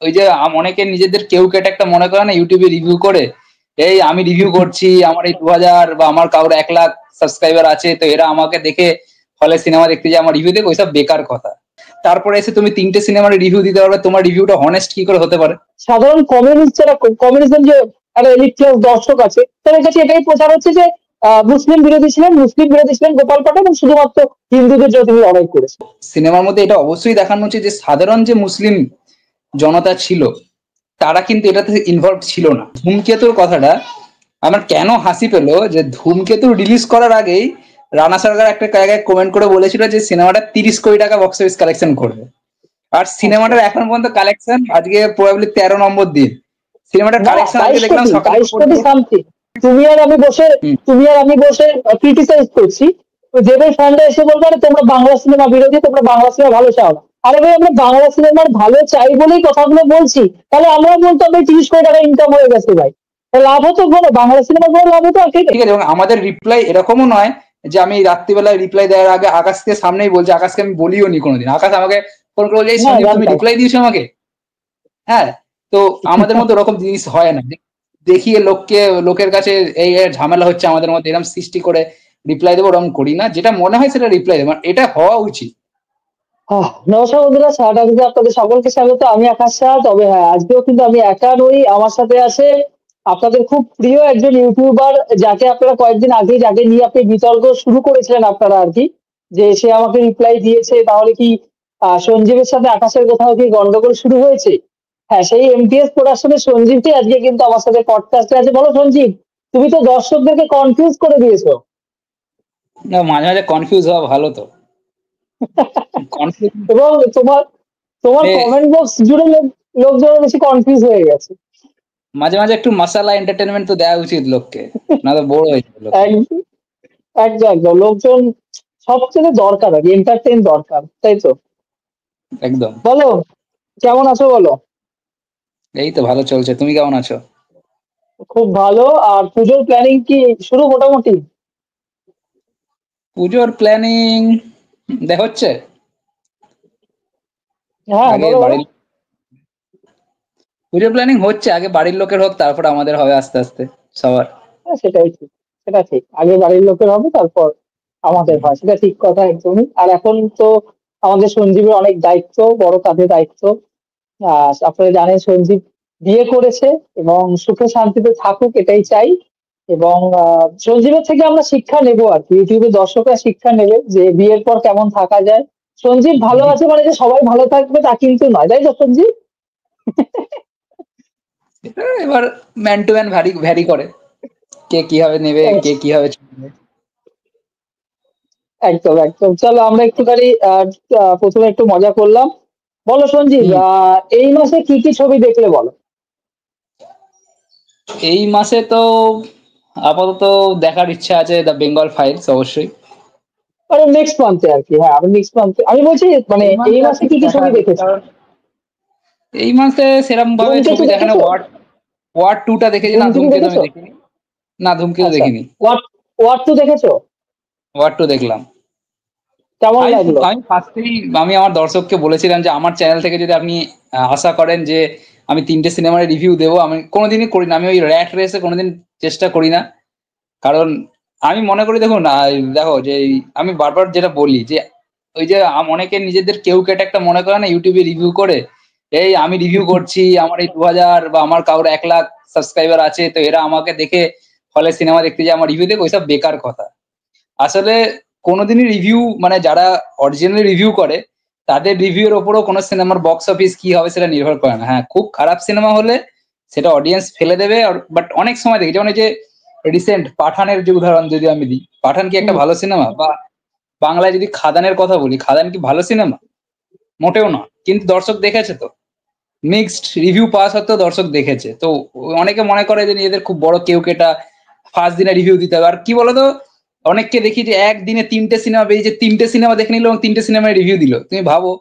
ওই যে অনেকে নিজেদের কেউ কেটে একটা মনে করে না ইউটিউবে রিভিউ করে, এই আমি রিভিউ করছি, আমার এই 2000 বা আমার কারোর 1 লাখ সাবস্ক্রাইবার আছে, তো এরা আমাকে দেখে হলে সিনেমা দেখতে যায়, আমার রিভিউ দেখে, ওইসব বেকার কথা। তারপরে এসে তুমি 3টে সিনেমার রিভিউ দিতে পারবে, তোমার রিভিউটা হনেস্ট কি করে হতে পারে? সাধারণ কমিউনিস্ট যারা কমিউনিজম যে একটা এলিট ক্লাস দর্শক আছে তাদের কাছে এটাই প্রচার হচ্ছে যে মুসলিম বিরোধী ছিলেন গোপাল পাঠক এবং শুধুমাত্র হিন্দুদের জন্য তিনি লড়াই করেছেন। সিনেমার মধ্যে এটা অবশ্যই দেখানো হচ্ছে যে সাধারণ যে মুসলিম জনতা ছিল তারা কিন্তু এটাতে ইনভলভ ছিল না। ধূমকেতুর কথাটা আমার কেন হাসি পেলো, যে ধূমকেতু রিলিজ করার আগেই রানা সরকার একটা জায়গায় কমেন্ট করে বলেছিল যে সিনেমাটা 30 কোটি টাকা বক্স অফিস কালেকশন করবে, আর সিনেমাটার এখন পর্যন্ত কালেকশন আজকে প্রবাবলি 13 নম্বর দিন, সিনেমাটার কালেকশন আজকে দেখলাম সকালে 22 কোটি সামথিং। তুমি আর আমি বসে ক্রিটিসাইজ করছি, দেবের ফ্যানরা এসে বলবে আরে তোমরা বাংলা সিনেমা বিরোধী, তোমরা বাংলা সিনেমা ভালো চাও না। আরে ভাই আমরা বাংলা সিনেমার ভালো চাই বলেই কথাগুলো বলছি, তাহলে আমরা বলতে হবে 30 কোটি টাকা ইনকাম হয়ে গেছে ভাই, লাভ হতো বলো, বাংলা সিনেমা বড় লাভ হতো। ঠিক আছে, এবং আমাদের রিপ্লাই এরকমও নয় যে আমি রাত্রিবেলায় রিপ্লাই দেওয়ার আগে আকাশকে সামনেই বলছি, আকাশকে আমি বলিও নি কোনোদিন, আকাশ আমাকে ফোন করে বলছে সঞ্জীব তুমি রিপ্লাই দিয়েছো আমাকে। হ্যাঁ, তো আমাদের মধ্যে ওরকম জিনিস হয় না, দেখিয়ে লোকের কাছে এই ঝামেলা হচ্ছে আমাদের মধ্যে এরকম সৃষ্টি করে রিপ্লাই দেবো, ওরকম করি না, যেটা মনে হয় সেটা রিপ্লাই দেবো, এটা হওয়া উচিত। নমস্কার বন্ধুরা, সারাটা আপনাদের সকলকে স্বাগত। আমি আকাশ শাহ। তবে হ্যাঁ, আজকেও কিন্তু আমি একা নই, আমার সাথে আছে আপনাদের খুব প্রিয় একজন ইউটিউবার, যাকে আপনারা কয়েকদিন আগে যাকে নিয়ে আপনি বিতর্ক শুরু করেছিলেন আপনারা আর কি, যে সে আমাকে রিপ্লাই দিয়েছে, তাহলে কি সঞ্জীবের সাথে আকাশের কোথাও কি গন্ডগোল শুরু হয়েছে? হ্যাঁ, সেই এমটিএস প্রোডাকশনের সঞ্জীবটি আজকে কিন্তু আমার সাথে পডকাস্টে আছে। বলো সঞ্জীব, তুমি তো দর্শকদেরকে কনফিউজ করে দিয়েছো। না, মাঝে মাঝে কনফিউজ হওয়া ভালো তো। এবং তোমার কমেন্ট বক্স জুড়ে লোকজন বেশি কনফিউজ হয়ে গেছে। মাঝে মাঝে একটু মশালা এন্টারটেনমেন্ট তো দেওয়া উচিত লোককে, না তো বোর হয়ে যাবে। একদম লোকজন সবচেয়ে দরকার আর এন্টারটেইন দরকার, তাই তো? একদম। বলো কেমন আছো বলো। এই তো ভালো চলছে, তুমি কেমন আছো? খুব ভালো। আর পুজোর প্ল্যানিং কি শুরু মোটামুটি? পুজোর প্ল্যানিং দেখ হচ্ছে, হ্যাঁ আগে বলো। বাড়ির পুজোর প্ল্যানিং হচ্ছে, আগে বাড়ির লোকের হোক, তারপর আমাদের হবে আস্তে আস্তে সবার। সেটাই ঠিক, সেটা ঠিক, আগে বাড়ির লোকের হবে তারপর আমাদের হয়, সেটা ঠিক কথা একদমই। আর এখন তো আমাদের সঞ্জীবের অনেক দায়িত্ব, বড় কাঁধে দায়িত্ব। আপনারা জানেন সঞ্জীব বিয়ে করেছে এবং সুখে শান্তিতে থাকুক, এটাই চাই। এবং সঞ্জীবের থেকে আমরা শিক্ষা নেবো আর কি, ইউটিউবের দর্শকরা শিক্ষা নেবে যে বিয়ের পর কেমন থাকা যায়। সঞ্জীব ভালো আছে মানে যে সবাই ভালো থাকবে তা কিন্তু নয়, তাই তো সঞ্জীব? এবার ম্যান টু ম্যান ভ্যারি করে, কে কিভাবে নেবে, কে কিভাবে চলবে। একদম একদম। চলো আমরা একটুখানি প্রথমে একটু মজা করলাম। বলো সঞ্জীব, এই মাসে কি কি ছবি দেখলে বলো। এই মাসে তো আপাতত দেখার ইচ্ছা আছে দ্য বেঙ্গল ফাইলস, অবশ্যই। মানে নেক্সট মান্থে আর কি। হ্যাঁ, আমি নেক্সট মান্থে আমি বলছি, মানে এই মাসে কি কি ছবি দেখেছো? এই মাসে সেরকম ভাবে ছবি দেখানো, ওয়ার 2টা দেখেছি, না ধূমকেতু আমি দেখিনি। না ধূমকেতু দেখিনি। ওয়ার 2 দেখেছো? ওয়ার 2 দেখলাম। কেমন লাগলো? আমি ফার্স্টেই আমি আমার দর্শককে বলেছিলাম যে আমার চ্যানেল থেকে যদি আপনি আশা করেন যে আমি 3টে সিনেমার রিভিউ দেবো, আমি কোনোদিনই করি না, আমি ওই র্যাট রেসে কোনোদিন চেষ্টা করি না। কারণ আমি মনে করি, দেখুন দেখো যে আমি বারবার যেটা বলি যে ওই যে অনেকে নিজেদের কেউ কেটে একটা মনে করে না ইউটিউবে রিভিউ করে, এই আমি রিভিউ করছি, আমার এই 2000 বা আমার কারোর 1 লাখ সাবস্ক্রাইবার আছে, তো এরা আমাকে দেখে হলে সিনেমা দেখতে যায়, আমার রিভিউ দেখে, ওইসব বেকার কথা। আসলে কোনোদিনই রিভিউ, মানে যারা অরিজিনালি রিভিউ করে তাদের রিভিউর ওপরও কোনো সিনেমার বক্স অফিস কি হবে সেটা নির্ভর করে না। হ্যাঁ, খুব খারাপ সিনেমা হলে সেটা অডিয়েন্স ফেলে দেবে, বাট অনেক সময় দেখি, যেমন এই যে রিসেন্ট পাঠানের যে উদাহরণ যদি আমি দিই, পাঠান কি একটা ভালো সিনেমা? বা বাংলায় যদি খাদানের কথা বলি, খাদান কি ভালো সিনেমা? মোটেও না, কিন্তু দর্শক দেখেছে তো, মিক্সড রিভিউ পাওয়া সত্ত্বেও দর্শক দেখেছে। তো অনেকে মনে করে যে নিজেদের খুব বড় কেউ কেটা, ফার্স্ট দিনে রিভিউ দিতে হবে। আর কি বলতো, অনেককে দেখি যে একদিনে 3টে সিনেমা বেরিয়েছে, 3টে সিনেমা দেখে নিল এবং 3টে সিনেমায় রিভিউ দিল। তুমি ভাবো,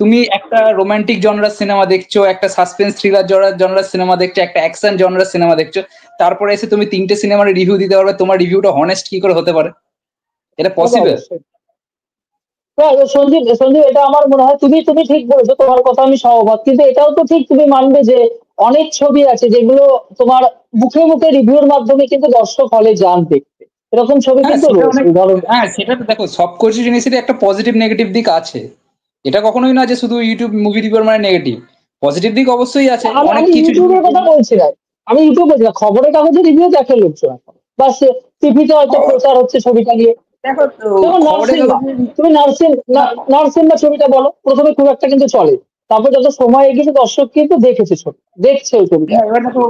তুমি একটা রোমান্টিক জনরার সিনেমা দেখছো, একটা সাসপেন্স থ্রিলার জনরার সিনেমা দেখছো, একটা অ্যাকশন জনরার সিনেমা দেখছো, তারপরে এসে তুমি 3টে সিনেমার রিভিউ দিতে পারবে, তোমার রিভিউটা হনেস্ট কি করে হতে পারে? এটা পসিবল? হ্যাঁ, সঞ্জীব সঞ্জীব, এটা আমার মনে হয় তুমি তুমি ঠিক বলেছো, তোমার কথা আমি সহমত, কিন্তু এটাও তো ঠিক তুমি মানবে যে অনেক ছবি আছে যেগুলো তোমার মুখে মুখে রিভিউর মাধ্যমে কিন্তু দর্শক হলে যান দেখতে, এরকম ছবি হ্যাঁ কিন্তু সেটা রয়েছে, অনেক, উদাহরণ। হ্যাঁ সেটা তো দেখো সব কিছু জিনিসেরই একটা পজিটিভ নেগেটিভ দিক আছে। এটা কখনোই না যে শুধু ইউটিউব মুভি রিভিউ মানে নেগেটিভ, পজিটিভ দিক অবশ্যই আছে আমি অনেক আমি কিছু জিনিস ইউটিউবের কথা বলছি না, আমি ইউটিউব বলছি না, খবরের কাগজে রিভিউ দেখে লোকজন এখন, বা টিভিতে হয়তো প্রচার হচ্ছে ছবিটা নিয়ে। দেখো তো যেমন খবরের নার্সিং, কাগজে। তুমি নার্সিং বা ছবিটা বলো, প্রথমে খুব একটা কিন্তু চলে, তারপর যত সময় এগিয়েছে দর্শক কিন্তু দেখেছে ছবি, দেখছে ওই ছবিটা। হ্যাঁ এবার দেখো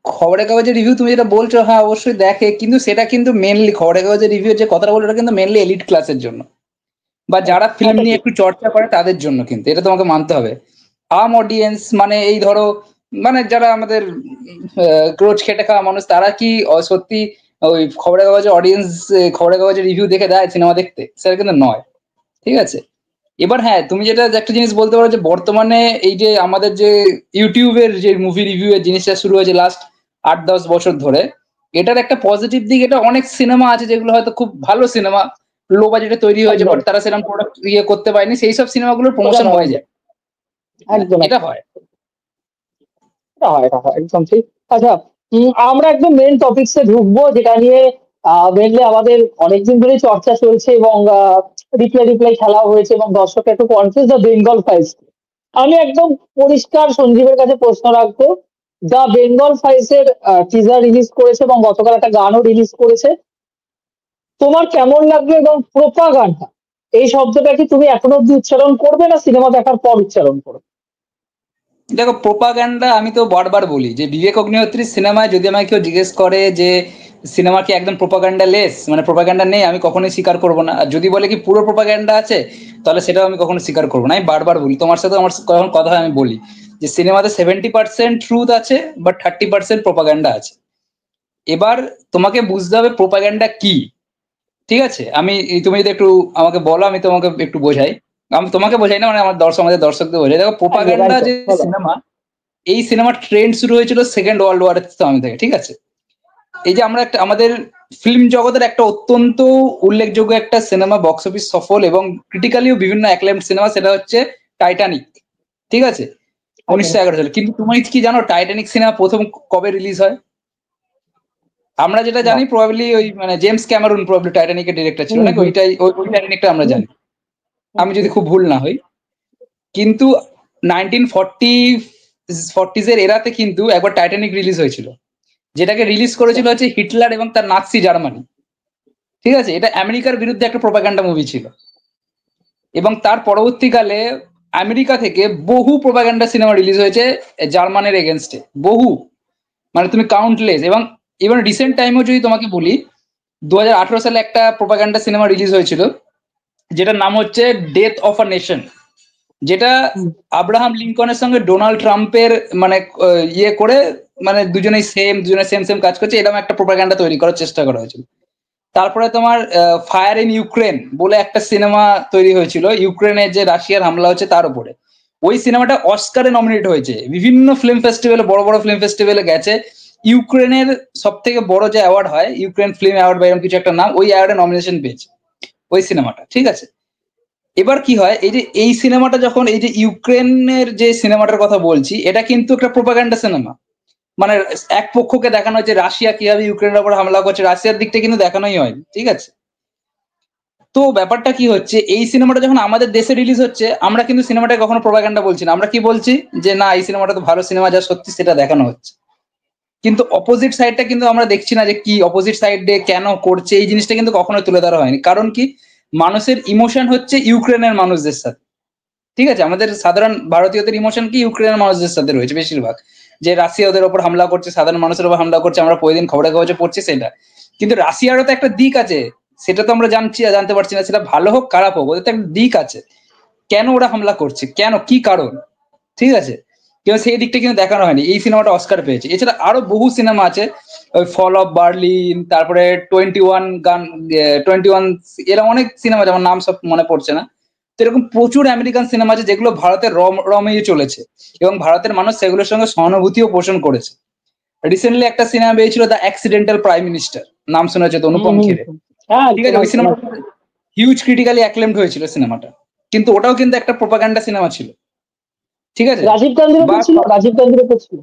খবরের কাগজের রিভিউ তুমি যেটা বলছো হ্যাঁ অবশ্যই দেখে, কিন্তু সেটা কিন্তু মেনলি খবরের কাগজের রিভিউ যে কথাটা বলছো ওটা কিন্তু মেনলি এলিট ক্লাসের জন্য, বা যারা ফিল্ম এটা নিয়ে ঠিক। একটু চর্চা করে তাদের জন্য, কিন্তু এটা তোমাকে মানতে হবে। আম অডিয়েন্স মানে এই ধরো মানে যারা আমাদের রোজ খেটে খাওয়া মানুষ, তারা কি সত্যি ওই খবরের কাগজে অডিয়েন্স খবরের কাগজে রিভিউ দেখে দেয় সিনেমা দেখতে? সেটা কিন্তু নয়। ঠিক আছে, এবার হ্যাঁ তুমি যেটা একটা জিনিস বলতে পারো যে বর্তমানে এই যে আমাদের যে ইউটিউবের যে মুভি রিভিউ এর জিনিসটা শুরু হয়েছে লাস্ট 8-10 বছর ধরে, এটার একটা পজিটিভ দিক, এটা অনেক সিনেমা আছে যেগুলো হয়তো খুব ভালো সিনেমা, লো বাজেটে তৈরি হয়েছে একদম, বাট তারা সেরকম প্রোডাক্ট ইয়ে করতে পারেনি, সেই সব সিনেমাগুলোর এটা প্রমোশন নয়, হয়ে একদম যায়। একদম এটা একদম। হয়। এটা হয়, এটা হয়, একদম ঠিক। আচ্ছা, আমরা একদম মেন টপিকসে ঢুকবো, যেটা নিয়ে মেনলি আমাদের অনেকদিন ধরে চর্চা চলছে, এবং রিপ্লাই রিপ্লাই খেলাও হয়েছে, এবং দর্শক একটু কনফিউজ, দ্য বেঙ্গল ফাইলস। আমি একদম পরিষ্কার সঞ্জীবের কাছে প্রশ্ন রাখবো, দ্য বেঙ্গল ফাইলস এর টিজার রিলিজ করেছে এবং গতকাল একটা গানও রিলিজ করেছে, তোমার কেমন লাগবে? এবং প্রোপাগান্ডা এই শব্দটা কি তুমি এখনো অব্দি উচ্চারণ করবে, না সিনেমা দেখার পর উচ্চারণ করবে? দেখো প্রোপাগান্ডা আমি তো বারবার বলি যে বিবেক অগ্নিহোত্রীর সিনেমায় যদি আমাকে কেউ জিজ্ঞেস করে যে সিনেমা কি একদম প্রোপাগান্ডা লেস মানে প্রোপাগান্ডা নেই, আমি কখনোই স্বীকার করবো না। আর যদি বলে কি পুরো প্রোপাগান্ডা আছে, তাহলে সেটাও আমি কখনো স্বীকার করবো না। আমি বারবার বলি, তোমার সাথে আমার যখন কথা হয় আমি বলি যে সিনেমাতে 70% ট্রুথ আছে বাট 30% প্রোপাগান্ডা আছে। এবার তোমাকে বুঝতে হবে প্রোপাগান্ডা কি। ঠিক আছে, আমি তুমি যদি একটু আমাকে বলো আমি তোমাকে একটু বোঝাই। আমি তোমাকে বোঝাই না, মানে আমার দর্শক আমাদের দর্শকদের বোঝাই। দেখো একদম প্রোপাগান্ডা একদম যে বলো। সিনেমা, এই সিনেমার ট্রেন্ড শুরু হয়েছিল সেকেন্ড ওয়ার্ল্ড ওয়ারের সময় থেকে। ঠিক আছে, এই যে আমরা একটা আমাদের ফিল্ম জগতের একটা অত্যন্ত উল্লেখযোগ্য একটা সিনেমা, বক্স অফিস সফল এবং ক্রিটিক্যালিও বিভিন্ন অ্যাক্লেমড সিনেমা, সেটা হচ্ছে টাইটানিক। ঠিক আছে, একদম 1911 সালে। কিন্তু তুমি কি জানো টাইটানিক সিনেমা প্রথম কবে রিলিজ হয়? আমরা যেটা না। জানি প্রবাবলি ওই মানে জেমস ক্যামেরুন প্রবাবলি টাইটানিকের ডিরেক্টর ছিল হুম নাকি, হুম ওইটাই ওই টাইটানিকটা আমরা হুম জানি, হুম আমি যদি হুম। খুব ভুল না হই। কিন্তু 1940s এর এরাতে কিন্তু একবার টাইটানিক রিলিজ হয়েছিল, যেটাকে রিলিজ আচ্ছা। করেছিল হচ্ছে হিটলার এবং তার নাৎসি জার্মানি। ঠিক আছে, এটা আমেরিকার বিরুদ্ধে একটা প্রোপাগান্ডা মুভি ছিল। এবং তার পরবর্তীকালে আমেরিকা থেকে বহু প্রোপাগান্ডা সিনেমা রিলিজ হয়েছে জার্মানের এগেনস্টে, বহু, মানে তুমি কাউন্টলেস। এবং ইভেন রিসেন্ট টাইমেও যদি তোমাকে বলি, 2018 সালে একটা প্রোপাগান্ডা সিনেমা রিলিজ হয়েছিল যেটার নাম হচ্ছে ডেথ অফ আ নেশন, যেটা হুম, আব্রাহাম লিঙ্কনের সঙ্গে ডোনাল্ড ট্রাম্পের মানে ইয়ে করে, মানে দুজনে সেম সেম কাজ করছে, এরকম একটা প্রোপাগান্ডা তৈরি করার চেষ্টা করা হয়েছিল। তারপরে তোমার ফায়ার ইন ইউক্রেন বলে একটা সিনেমা তৈরি হয়েছিল, ইউক্রেনের যে রাশিয়ার হামলা হচ্ছে তার উপরে। ওই সিনেমাটা অস্কারে নমিনেট হয়েছে, বিভিন্ন ফিল্ম ফেস্টিভ্যালে, বড় বড় ফিল্ম ফেস্টিভ্যালে গেছে। ইউক্রেনের সব থেকে বড় যে অ্যাওয়ার্ড হয় ইউক্রেন ফিল্ম অ্যাওয়ার্ড বা এরকম কিছু একটা নাম, ওই অ্যাওয়ার্ডে নমিনেশন পেয়েছে ওই সিনেমাটা। ঠিক আছে, এবার কি হয়, এই যে এই সিনেমাটা যখন এই যে ইউক্রেনের যে সিনেমাটার কথা বলছি, এটা কিন্তু একটা প্রোপাগান্ডা সিনেমা। মানে এক পক্ষকে দেখানো হচ্ছে রাশিয়া কিভাবে ইউক্রেনের উপর হামলা করছে, রাশিয়ার দিকটা কিন্তু দেখানোই হয়নি। ঠিক আছে, তো ব্যাপারটা কি হচ্ছে, এই সিনেমাটা যখন আমাদের দেশে রিলিজ হচ্ছে, আমরা কিন্তু সিনেমাটা কখনো প্রোপাগান্ডা বলছি না, আমরা কি বলছি যে না এই সিনেমাটা তো ভালো সিনেমা, যা সত্যি সেটা দেখানো হচ্ছে। কিন্তু অপোজিট সাইডটা কিন্তু আমরা দেখছি না যে কি অপোজিট সাইডে কেন করছে, এই জিনিসটা কিন্তু কখনো তুলে ধরা হয়নি। কারণ কি, মানুষের ইমোশন হচ্ছে ইউক্রেনের মানুষদের সাথে। ঠিক আছে, আমাদের সাধারণ ভারতীয়দের ইমোশন কি ইউক্রেনের মানুষদের সাথে রয়েছে বেশিরভাগ, যে রাশিয়া ওদের ওপর হামলা করছে, সাধারণ মানুষের উপর হামলা করছে, আমরা প্রতিদিন খবরের কাগজে পড়ছি সেটা। কিন্তু রাশিয়ারও তো একটা দিক আছে, সেটা তো আমরা জানতে পারছি না, সেটা ভালো হোক খারাপ হোক, ওদের তো একটা দিক আছে। কেন ওরা হামলা করছে, কেন, কি কারণ? ঠিক আছে, কিন্তু সেই দিকটা কিন্তু দেখানো হয়নি। এই সিনেমাটা অস্কার পেয়েছে, এছাড়া আরো বহু সিনেমা আছে, ওই ফল অফ বার্লিন, তারপরে 21 এরকম অনেক সিনেমা, যেমন নাম সব মনে পড়ছে না। তো এরকম প্রচুর আমেরিকান সিনেমা আছে যেগুলো ভারতের রমেই চলেছে, এবং ভারতের মানুষ সেগুলোর সঙ্গে সহানুভূতিও পোষণ করেছে। রিসেন্টলি একটা সিনেমা বেরিয়েছিল দ্য অ্যাক্সিডেন্টাল প্রাইম মিনিস্টার, নাম শোনা যেত, হুম অনুপম হুম খেরে। হুম। হ্যাঁ, ঠিক একদম আছে, ওই একদম সিনেমাটা একদম। হিউজ ক্রিটিক্যালি অ্যাক্লেমড হয়েছিল সিনেমাটা। কিন্তু ওটাও কিন্তু একটা প্রোপাগান্ডা সিনেমা ছিল, ঠিক আছে? রাজীব গান্ধীর উপর ছিল, রাজীব গান্ধীর উপর ছিল।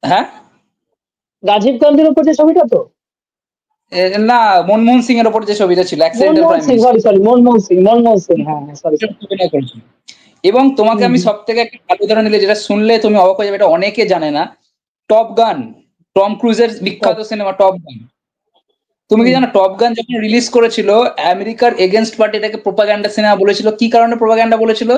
হ্যাঁ, রাজীব গান্ধীর উপর যে ছবিটা তো, না, মনমোহন সিং এর উপর যে ছবিটা ছিল, accidental Manmohan prime Singh, minister, sorry Manmohan Singh, Manmohan Singh, হ্যাঁ সরি। অভিনয় করেছিল। এবং তোমাকে আমি সব থেকে একটা ভালো উদাহরণ দিলে, যেটা শুনলে তুমি অবাক হয়ে যাবে, এটা অনেকে জানে না, টপ গান, টম ক্রুজের বিখ্যাত সিনেমা টপ গান। তুমি কি জানো টপ গান যখন রিলিজ করেছিল, আমেরিকার এগেনস্ট পার্টি এটাকে প্রোপাগান্ডা সিনেমা বলেছিল। কি কারণে প্রোপাগান্ডা বলেছিল?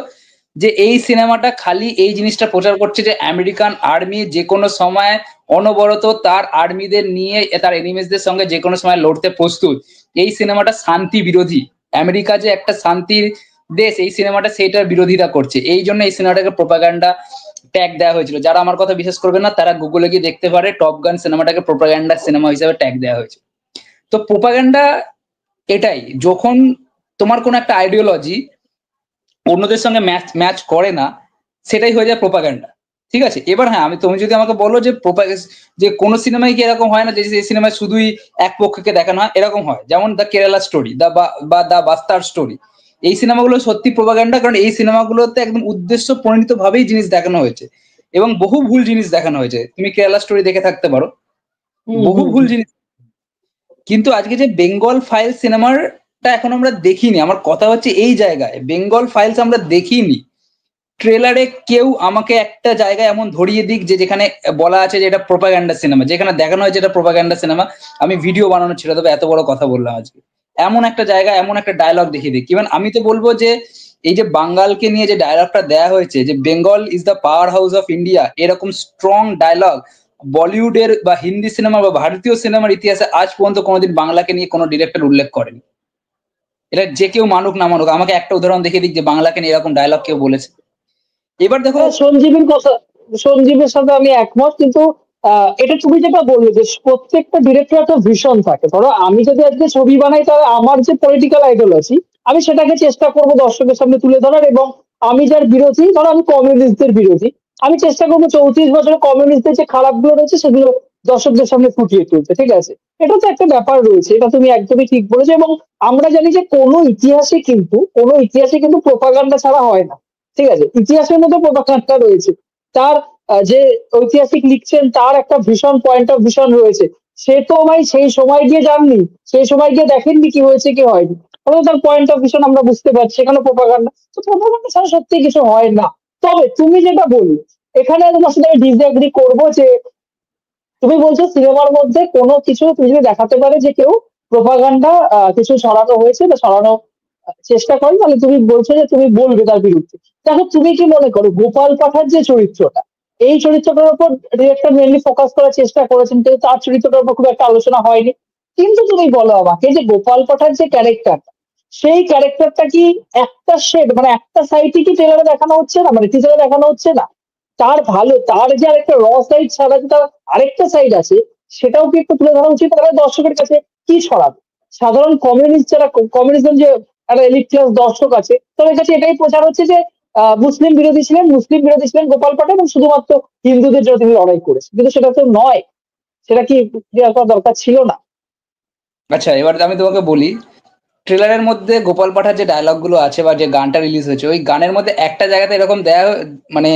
যে এই সিনেমাটা খালি এই জিনিসটা প্রচার করছে যে আমেরিকান আর্মি যে কোনো সময় অনবরত তার আর্মিদের নিয়ে তার এনিমিসদের সঙ্গে যে কোনো সময় লড়তে প্রস্তুত। এই সিনেমাটা শান্তি বিরোধী, আমেরিকা যে একটা শান্তির দেশ, এই সিনেমাটা সেইটার বিরোধিতা করছে। এই জন্য এই সিনেমাটাকে প্রোপাগান্ডা ট্যাগ দেওয়া হয়েছিল। যারা আমার কথা বিশ্বাস করবে না তারা গুগলে গিয়ে দেখতে পারে, টপ গান সিনেমাটাকে প্রোপাগান্ডা সিনেমা হিসেবে ট্যাগ দেওয়া হয়েছে। তো প্রোপাগান্ডা এটাই, যখন তোমার কোনো একটা আইডিওলজি অন্যদের সঙ্গে ম্যাচ করে না, সেটাই হয়ে যায় প্রোপাগান্ডা, ঠিক আছে? এবার হ্যাঁ, তুমি যদি আমাকে বলো যে যে কোনো সিনেমায় কি এরকম হয় না যে এই সিনেমায় শুধুই এক পক্ষকে দেখানো হয়? এরকম হয়, যেমন দ্য কেরালা স্টোরি, বা দ্য বাস্তার স্টোরি। এই সিনেমাগুলো সত্যি প্রোপাগান্ডা, কারণ এই সিনেমাগুলোতে একদম উদ্দেশ্য প্রণীত ভাবেই জিনিস দেখানো হয়েছে এবং বহু ভুল জিনিস দেখানো হয়েছে। তুমি কেরালা স্টোরি দেখে থাকতে পারো, বহু ভুল জিনিস। কিন্তু আজকে যে বেঙ্গল ফাইল সিনেমাটা এখন আমরা দেখিনি, আমার কথা হচ্ছে এই জায়গায় বেঙ্গল ফাইলস আমরা দেখিনি। ট্রেলারে কেউ আমাকে একটা জায়গায় এমন ধরিয়ে দিক যে যেখানে বলা আছে যে এটা প্রোপাগান্ডা সিনেমা, যেখানে দেখানো হয়েছে এটা প্রোপাগান্ডা সিনেমা, আমি ভিডিও বানানো ছেড়ে দেবো, এত বড় কথা বললাম আজকে। এমন একটা জায়গা, এমন একটা ডায়লগ দেখিয়ে দিক। ইভেন আমি তো বলবো যে এই যে বাঙ্গালকে নিয়ে যে ডায়লগটা দেয়া হয়েছে যে Bengal is the power house of India, এরকম স্ট্রং ডায়লগ বলিউডের বা হিন্দি সিনেমা বা ভারতীয় সিনেমার ইতিহাসে আজ পর্যন্ত কোনোদিন বাংলাকে নিয়ে কোনো ডিরেক্টর উল্লেখ করেনি। এটা যে কেউ মানুক না মানুক, আমাকে একটা উদাহরণ দেখিয়ে দিক যে বাংলাকে নিয়ে এরকম ডায়লগ কেউ বলেছে। এবার দেখো, সঞ্জীবের কথা, সঞ্জীবের সাথে আমি একমত, কিন্তু এটা তুমি যেটা বললে যে প্রত্যেকটা ডিরেক্টর একটা ভিশন থাকে। ধরো আমি যদি আজকে ছবি বানাই, তাহলে আমার যে পলিটিক্যাল আইডিওলজি, আমি সেটাকে চেষ্টা করবো দর্শকের সামনে তুলে ধরার, এবং আমি যার বিরোধী, ধরো আমি কমিউনিস্টদের বিরোধী, আমি চেষ্টা করবো 34 বছরে কমিউনিস্টদের যে খারাপগুলো রয়েছে সেগুলো দর্শকদের সামনে ফুটিয়ে তুলতে, ঠিক আছে? এটা তো একটা ব্যাপার রয়েছে, এটা তুমি একদমই ঠিক বলেছো। এবং আমরা জানি যে কোনো ইতিহাসে কিন্তু প্রোপাগান্ডা ছাড়া হয় না, ঠিক আছে? ইতিহাসের মধ্যে প্রোপাগান্ডা রয়েছে। তার যে ঐতিহাসিক লিখছেন তার একটা ভীষণ পয়েন্ট অফ ভিশন রয়েছে। সে তো ভাই সেই সময় গিয়ে জাননি, সেই সময় গিয়ে দেখেননি কি হয়েছে কি হয়নি, অথচ তার পয়েন্ট অফ ভিশন আমরা বুঝতে পারছি। এখানে প্রোপাগান্ডা, তো প্রোপাগান্ডা ছাড়া সত্যি কিছু হয় না। তবে তুমি যেটা বললে, এখানে তোমার সাথে আমি ডিসএগ্রি করবো যে তুমি বলছো সিনেমার মধ্যে কোনো কিছু তুমি যদি দেখাতে পারে যে কেউ প্রোপাগান্ডা কিছু ছড়ানো হয়েছে বা ছড়ানো চেষ্টা করে, তাহলে তুমি বলছো যে তুমি বলবে তার বিরুদ্ধে। দেখো তুমি কি মনে করো গোপাল পাঠার যে চরিত্রটা, এই চরিত্রটার উপর ডিরেক্টর মেনলি ফোকাস করার চেষ্টা করেছেন, কিন্তু তার চরিত্রটার উপর খুব একটা আলোচনা হয়নি। কিন্তু তুমি বলো আমাকে যে গোপাল পাঠার যে ক্যারেক্টারটা, সেই ক্যারেক্টারটা কি একটা শেড, মানে একটা সাইডই কি ট্রেলারে দেখানো হচ্ছে না, মানে টিজারে দেখানো হচ্ছে না? তার ভালো, তার যে আরেকটা সাইড ছাড়া যে তার আরেকটা সাইড আছে, সেটাও কি একটু তুলে ধরা উচিত? তাহলে দর্শকের কাছে কি ছড়াবে? সাধারণ কমিউনিস্ট যারা, কমিউনিজম যে একটা এলিট ক্লাস দর্শক আছে, তাদের কাছে এটাই প্রচার হচ্ছে যে মুসলিম বিরোধী ছিলেন গোপাল পাঠক, এবং শুধুমাত্র হিন্দুদের জন্য তিনি লড়াই করেছেন। কিন্তু সেটা তো নয়, সেটা কি ক্লিয়ার করা দরকার ছিল না? আচ্ছা এবার আমি তোমাকে বলি, ট্রেলারের মধ্যে গোপাল পাঠার যে ডায়লগ গুলো আছে বা যে গানটা রিলিজ হয়েছে, ওই গানের মধ্যে একটা জায়গাতে এরকম মানে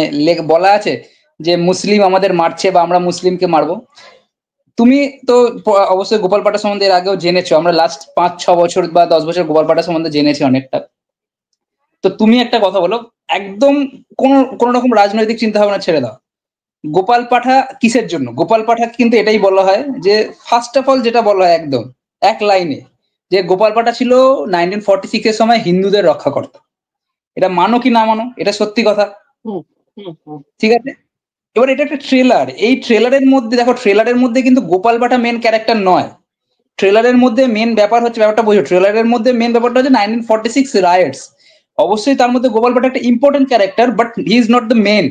বলা আছে যে মুসলিম আমাদের মারছে বা আমরা মুসলিমকে মারবো। তুমি তো অবশ্যই গোপাল পাঠা সম্বন্ধে এর আগেও জেনেছো, আমরা লাস্ট 5-6 বছর বা 10 বছর গোপাল পাঠা সম্বন্ধে জেনেছি অনেকটা। তো তুমি একটা কথা বলো, একদম কোন রকম রাজনৈতিক চিন্তা ভাবনা ছেড়ে দাও, গোপাল পাঠা কিসের জন্য? গোপাল পাঠা কিন্তু এটাই বলা হয় যে ফার্স্ট অফ অল যেটা বলা হয় একদম এক লাইনে, যে গোপাল পাঠা ছিল 1946 এর সময় হিন্দুদের রক্ষাকর্তা। এটা মানো কি না মানো, এটা সত্যি কথা, ঠিক আছে? এবার এটা একটা ট্রেলার, এই ট্রেলারের মধ্যে দেখো, ট্রেলারের মধ্যে কিন্তু গোপাল পাঠা মেন ক্যারেক্টার নয়। ট্রেলারের মধ্যে মেন ব্যাপার হচ্ছে, ব্যাপারটা বোঝো, ট্রেলারের মধ্যে মেন ব্যাপারটা হচ্ছে 1946 রাইটস। অবশ্যই তার মধ্যে গোপাল পাঠা একটা important character, but he is not the main.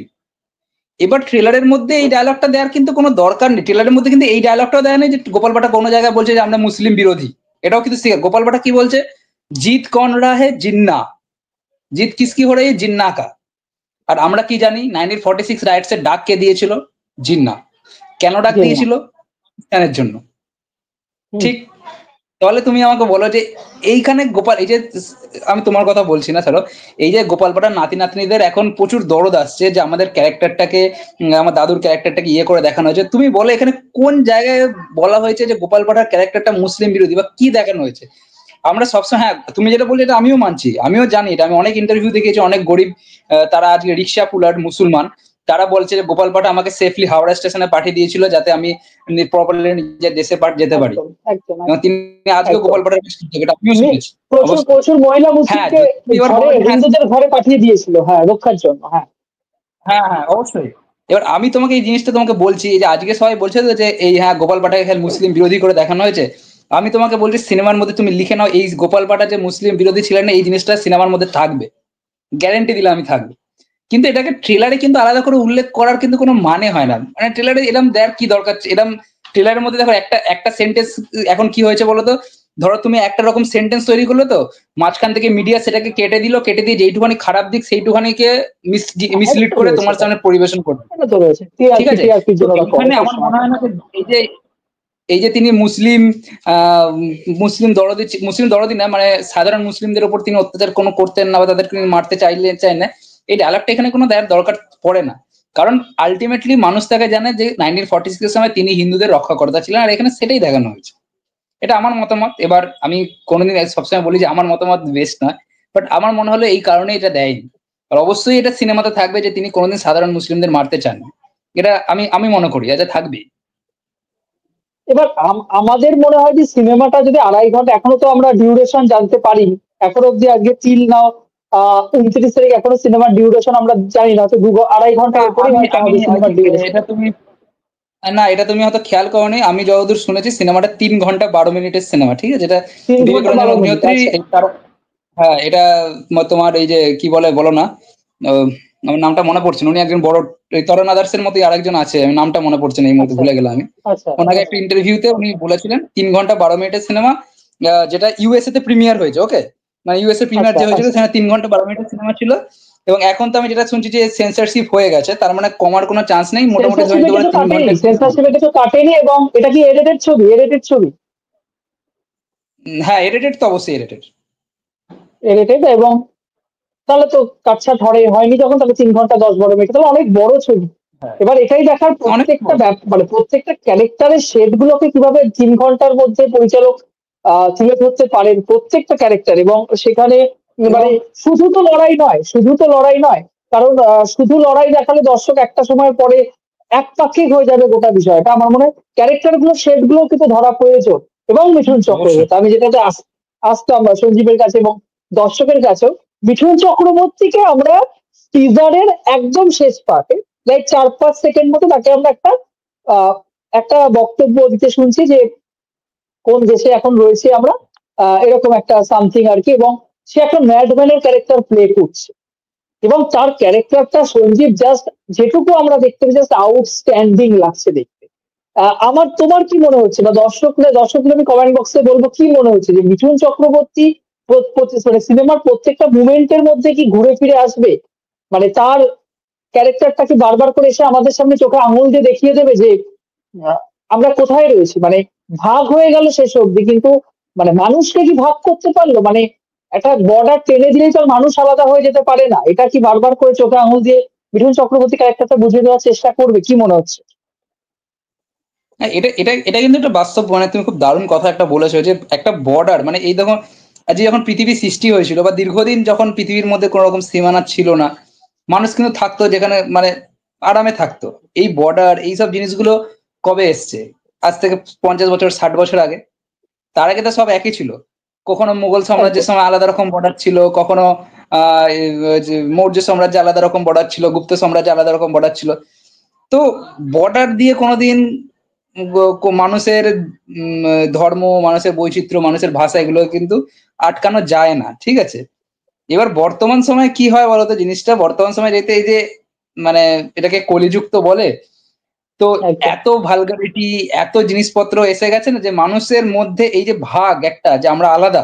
এবার ট্রেলারের মধ্যে এই ডায়লগটা দেওয়ার কিন্তু কোনো দরকার নেই। ট্রেলারের মধ্যে কিন্তু এই ডায়লগটাও দেয় নেই যে গোপাল পাঠা কোনো জায়গায় বলছে যে আমরা মুসলিম বিরোধী। এটাও কিন্তু গোপাল পাঠা কি বলছে, জিত কন রা হে জিন্না, জিত কিসকি হো রহি है জিন্না কা। আর আমরা কি জানি 1946 রাইটস এর ডাক কে দিয়েছিল? জিন্না। কেন ডাক দিয়েছিল? পাকিস্তানের জন্য, ঠিক? তাহলে তুমি আমাকে বলো যে এইখানে গোপাল, এই যে আমি তোমার কথা বলছি না ছাড়ো, এই যে গোপাল পাঠার নাতি নাতনিদের এখন প্রচুর দরদ আসছে যে আমাদের ক্যারেক্টারটাকে, আমার দাদুর ক্যারেক্টারটাকে ইয়ে করে দেখানো হয়েছে, তুমি বলো এখানে কোন জায়গায় বলা হয়েছে যে গোপাল পাঠার ক্যারেক্টারটা মুসলিম বিরোধী বা কি দেখানো হয়েছে? আমরা সবসময়, হ্যাঁ তুমি যেটা বললে এটা আমিও মানছি, আমিও জানি এটা, আমি অনেক ইন্টারভিউ দেখেছি, অনেক গরিব তারা আজকে রিক্সা পুলার মুসলমান, তারা বলছে যে গোপাল পাঠা আমাকে সেফলি হাওড়া স্টেশনে পাঠিয়ে দিয়েছিল যাতে আমি প্রপারলি নিজের দেশে যেতে পারি, একদম একদম এবং তিনি আজকে একদম। গোপাল পাঠার এটা আমিও শুনেছি প্রচুর অবশ্য। প্রচুর মহিলা হ্যাঁ মুসলিমকে যদি এবার ঘরে, বলো যে হ্যাঁ, হিন্দুদের ঘরে পাঠিয়ে দিয়েছিল, হ্যাঁ, রক্ষার জন্য, হ্যাঁ। হ্যাঁ হ্যাঁ অবশ্যই। এবার আমি তোমাকে এই জিনিসটা তোমাকে বলছি, এই যে আজকে সবাই বলছে তো যে এই হ্যাঁ গোপাল পাঠাকে খেল মুসলিম বিরোধী করে দেখানো হয়েছে, আমি তোমাকে বলছি সিনেমার মধ্যে তুমি লিখে নাও এই গোপাল পাঠা যে মুসলিম বিরোধী ছিলেন না, এই জিনিসটা সিনেমার মধ্যে থাকবে, গ্যারেন্টি দিলে আমি থাকবে। কিন্তু এটাকে ট্রেলারে কিন্তু আলাদা করে উল্লেখ করার কিন্তু কোনো মানে হয় না, মানে ট্রেলারে এরম দেয়ার কি দরকার, এরম ট্রেলারের মধ্যে দেখো একটা একটা সেন্টেন্স, এখন কি হয়েছে বলো তো, ধরো তুমি একটা রকম সেন্টেন্স তৈরি করলে, তো মাঝখান থেকে মিডিয়া সেটাকে কেটে দিল, কেটে দিয়ে যেইটুখানি খারাপ দিক সেইটুখানিকে মিসলিড করে তোমার সামনে পরিবেশন করবে, এটা তো রয়েছে ঠিক টিআরপি আছে? টিআরপির তো জন্য ওরা করে এইখানে আমার সবসময়। মনে হয় না যে এই যে তিনি মুসলিম মুসলিম দরদি না, মানে সাধারণ মুসলিমদের উপর তিনি অত্যাচার কোনো করতেন না বা তাদেরকে তিনি মারতে চাই না, এই ডায়লগটা এখানে কোনো দেওয়ার দরকার পড়ে না। কারণ আলটিমেটলি মানুষ তাকে জানে যে 1946 এর সময় তিনি হিন্দুদের রক্ষাকর্তা ছিলেন, আর এখানে সেটাই দেখানো হয়েছে। এটা আমার মতামত। এবার আমি কোনোদিন সবসময় বলি যে আমার মতামত বেস্ট নয়, বাট আমার মনে হলো এই কারণে এটা দেয়নি। আর অবশ্যই এটা সিনেমাতে থাকবে যে তিনি কোনোদিন সাধারণ মুসলিমদের মারতে চান না, এটা আমি আমি মনে করি এটা থাকবে। এবার আমাদের মনে হয় যে সিনেমাটা যদি 2.5 ঘন্টা, এখনো তো আমরা ডিউরেশন জানতে পারিনি এখনো অব্দি, আজকে তিল নাও 29 তারিখ, এখনো সিনেমার ডিউরেশন আমরা জানি না, তো 2.5 ঘন্টা না এরপরেই আমি হয়তো আমি আমাদের I সিনেমার think ডিউরেশন। এটা তুমি, না এটা তুমি হয়তো খেয়াল করোনি, আমি যতদূর শুনেছি সিনেমাটা 3 ঘন্টা 12 মিনিটের সিনেমা, ঠিক আছে? যেটা তিন বিবেক ঘন্টা রঞ্জন বারো মিনিট অগ্নিহোত্রী আচ্ছা। তার, হ্যাঁ এটা তোমার এই যে কি বলে বলো না, আমার নামটা মনে পড়ছে না, উনি একজন বড় তরণ আদার্সের মতোই আরেকজন আছে, আমি নামটা মনে পড়ছে না এই মুহূর্তে, আচ্ছা ভুলে গেলাম আমি। আচ্ছা ওনাকে একটা আচ্ছা ইন্টারভিউতে উনি বলেছিলেন 3 ঘন্টা 12 মিনিটের সিনেমা, যেটা ইউএসএ তে প্রিমিয়ার হয়েছে, ওকে, মানে ইউএসএ প্রিমিয়ার আচ্ছা যে হয়েছিল আচ্ছা। সেখানে 3 ঘন্টা 12 মিনিটের সিনেমা ছিল। এবং এখন তো আমি যেটা শুনছি যে সেন্সরশিপ হয়ে গেছে, তার মানে কমার কোনো চান্স নেই, মোটামুটি ধরে সেন্সরশিপ নিতে এটা পারে তো তিন কাটেনি, ঘন্টা সেন্সরশিপ এটা তো কাটেনি, এবং এটা কি এডিটেড ছবি, এডিটেড ছবি? হ্যাঁ এডিটেড তো, অবশ্যই এডিটেড। এডিটেড, এবং তাহলে তো কাটছাট হয়নি যখন, তাহলে 3 ঘন্টা 10-12 মিনিট, তাহলে অনেক বড় ছবি। হ্যাঁ এবার এটাই দেখার অনেক প্রত্যেকটা বড়। মানে প্রত্যেকটা ক্যারেক্টারের শেড গুলোকে কিভাবে 3 ঘন্টার মধ্যে পরিচালক তুলে ধরতে পারেন প্রত্যেকটা ক্যারেক্টার, এবং সেখানে এবং মানে শুধু তো লড়াই নয়, শুধু তো লড়াই নয়, কারণ শুধু লড়াই দেখালে দর্শক একটা সময় পরে একপাক্ষিক হয়ে যাবে গোটা বিষয়টা। আমার মনে হয় ক্যারেক্টার গুলো শেড গুলো কিন্তু ধরা প্রয়োজন। এবং মিঠুন অবশ্যই চক্রবর্তী, আমি যেটাতে আসতাম সঞ্জীবের কাছে এবং দর্শকের কাছেও, মিঠুন চক্রবর্তীকে আমরা টিজারের একদম শেষ পার্টে, লাইক 4-5 সেকেন্ড মতো তাকে আমরা আহ, একটা বক্তব্য দিতে শুনছি যে কোন দেশে এখন রয়েছে আমরা, এরকম একটা সামথিং আর কি, এবং সে একটা ম্যাডম্যানের ক্যারেক্টার প্লে করছে, এবং তার ক্যারেক্টারটা সঞ্জীব জাস্ট যেটুকু আমরা দেখতে পাই জাস্ট আউটস্ট্যান্ডিং লাগছে দেখতে। আমার তোমার কি মনে হচ্ছে, বা দর্শকদের আমি কমেন্ট বক্সে বলবো কি মনে হচ্ছে যে মিঠুন চক্রবর্তী মানে সিনেমার প্রত্যেকটা মুভমেন্টের মধ্যে কি ঘুরে ফিরে আসবে, মানে তার ক্যারেক্টারটাকে বারবার করে এসে আমাদের সামনে চোখে আঙুল দিয়ে দেখিয়ে দেবে যে আহ, আমরা কোথায় রয়েছি, মানে ভাগ হয়ে গেল শেষ অব্দি, কিন্তু মানে মানুষকে কি ভাগ করতে পারলো, মানে একটা বর্ডার টেনে দিলেই তো আর মানুষ আলাদা হয়ে যেতে পারে না, এটা কি বারবার করে চোখে আঙুল দিয়ে মিঠুন চক্রবর্তী ক্যারেক্টারটা বুঝিয়ে দেওয়ার চেষ্টা করবে, কি মনে হচ্ছে? হ্যাঁ, এটা এটা এটা কিন্তু একটা বাস্তব, মানে তুমি খুব দারুণ কথা একটা বলেছো যে একটা বর্ডার, মানে এই দেখো আজ যখন পৃথিবী সৃষ্টি হয়েছিল বা দীর্ঘদিন যখন পৃথিবীর মধ্যে কোনো রকম সীমানা ছিল না, মানুষ কিন্তু থাকতো যেখানে মানে আরামে থাকতো। এই বর্ডার এইসব জিনিসগুলো কবে এসছে? আজ থেকে 50 বছর 60 বছর আগে। তার আগে তো সব একই ছিল। কখনো মুঘল সাম্রাজ্যের একদম সময় আলাদা রকম বর্ডার ছিল, কখনো মৌর্য সাম্রাজ্যে আলাদা রকম বর্ডার ছিল, গুপ্ত সাম্রাজ্যে আলাদা রকম বর্ডার ছিল। তো বর্ডার দিয়ে কোনোদিন মানুষের ধর্ম, মানুষের বৈচিত্র্য, মানুষের ভাষা এগুলো কিন্তু আটকানো যায় না, ঠিক আছে? এবার বর্তমান সময়ে কি হয় বলতো জিনিসটা, বর্তমান সময়ে যেতে এই যে মানে এটাকে কলিযুক্ত বলে, তো একদম এত ভালগারিটি, এত জিনিসপত্র এসে গেছে না যে মানুষের মধ্যে এই যে ভাগ একটা যে আমরা আলাদা,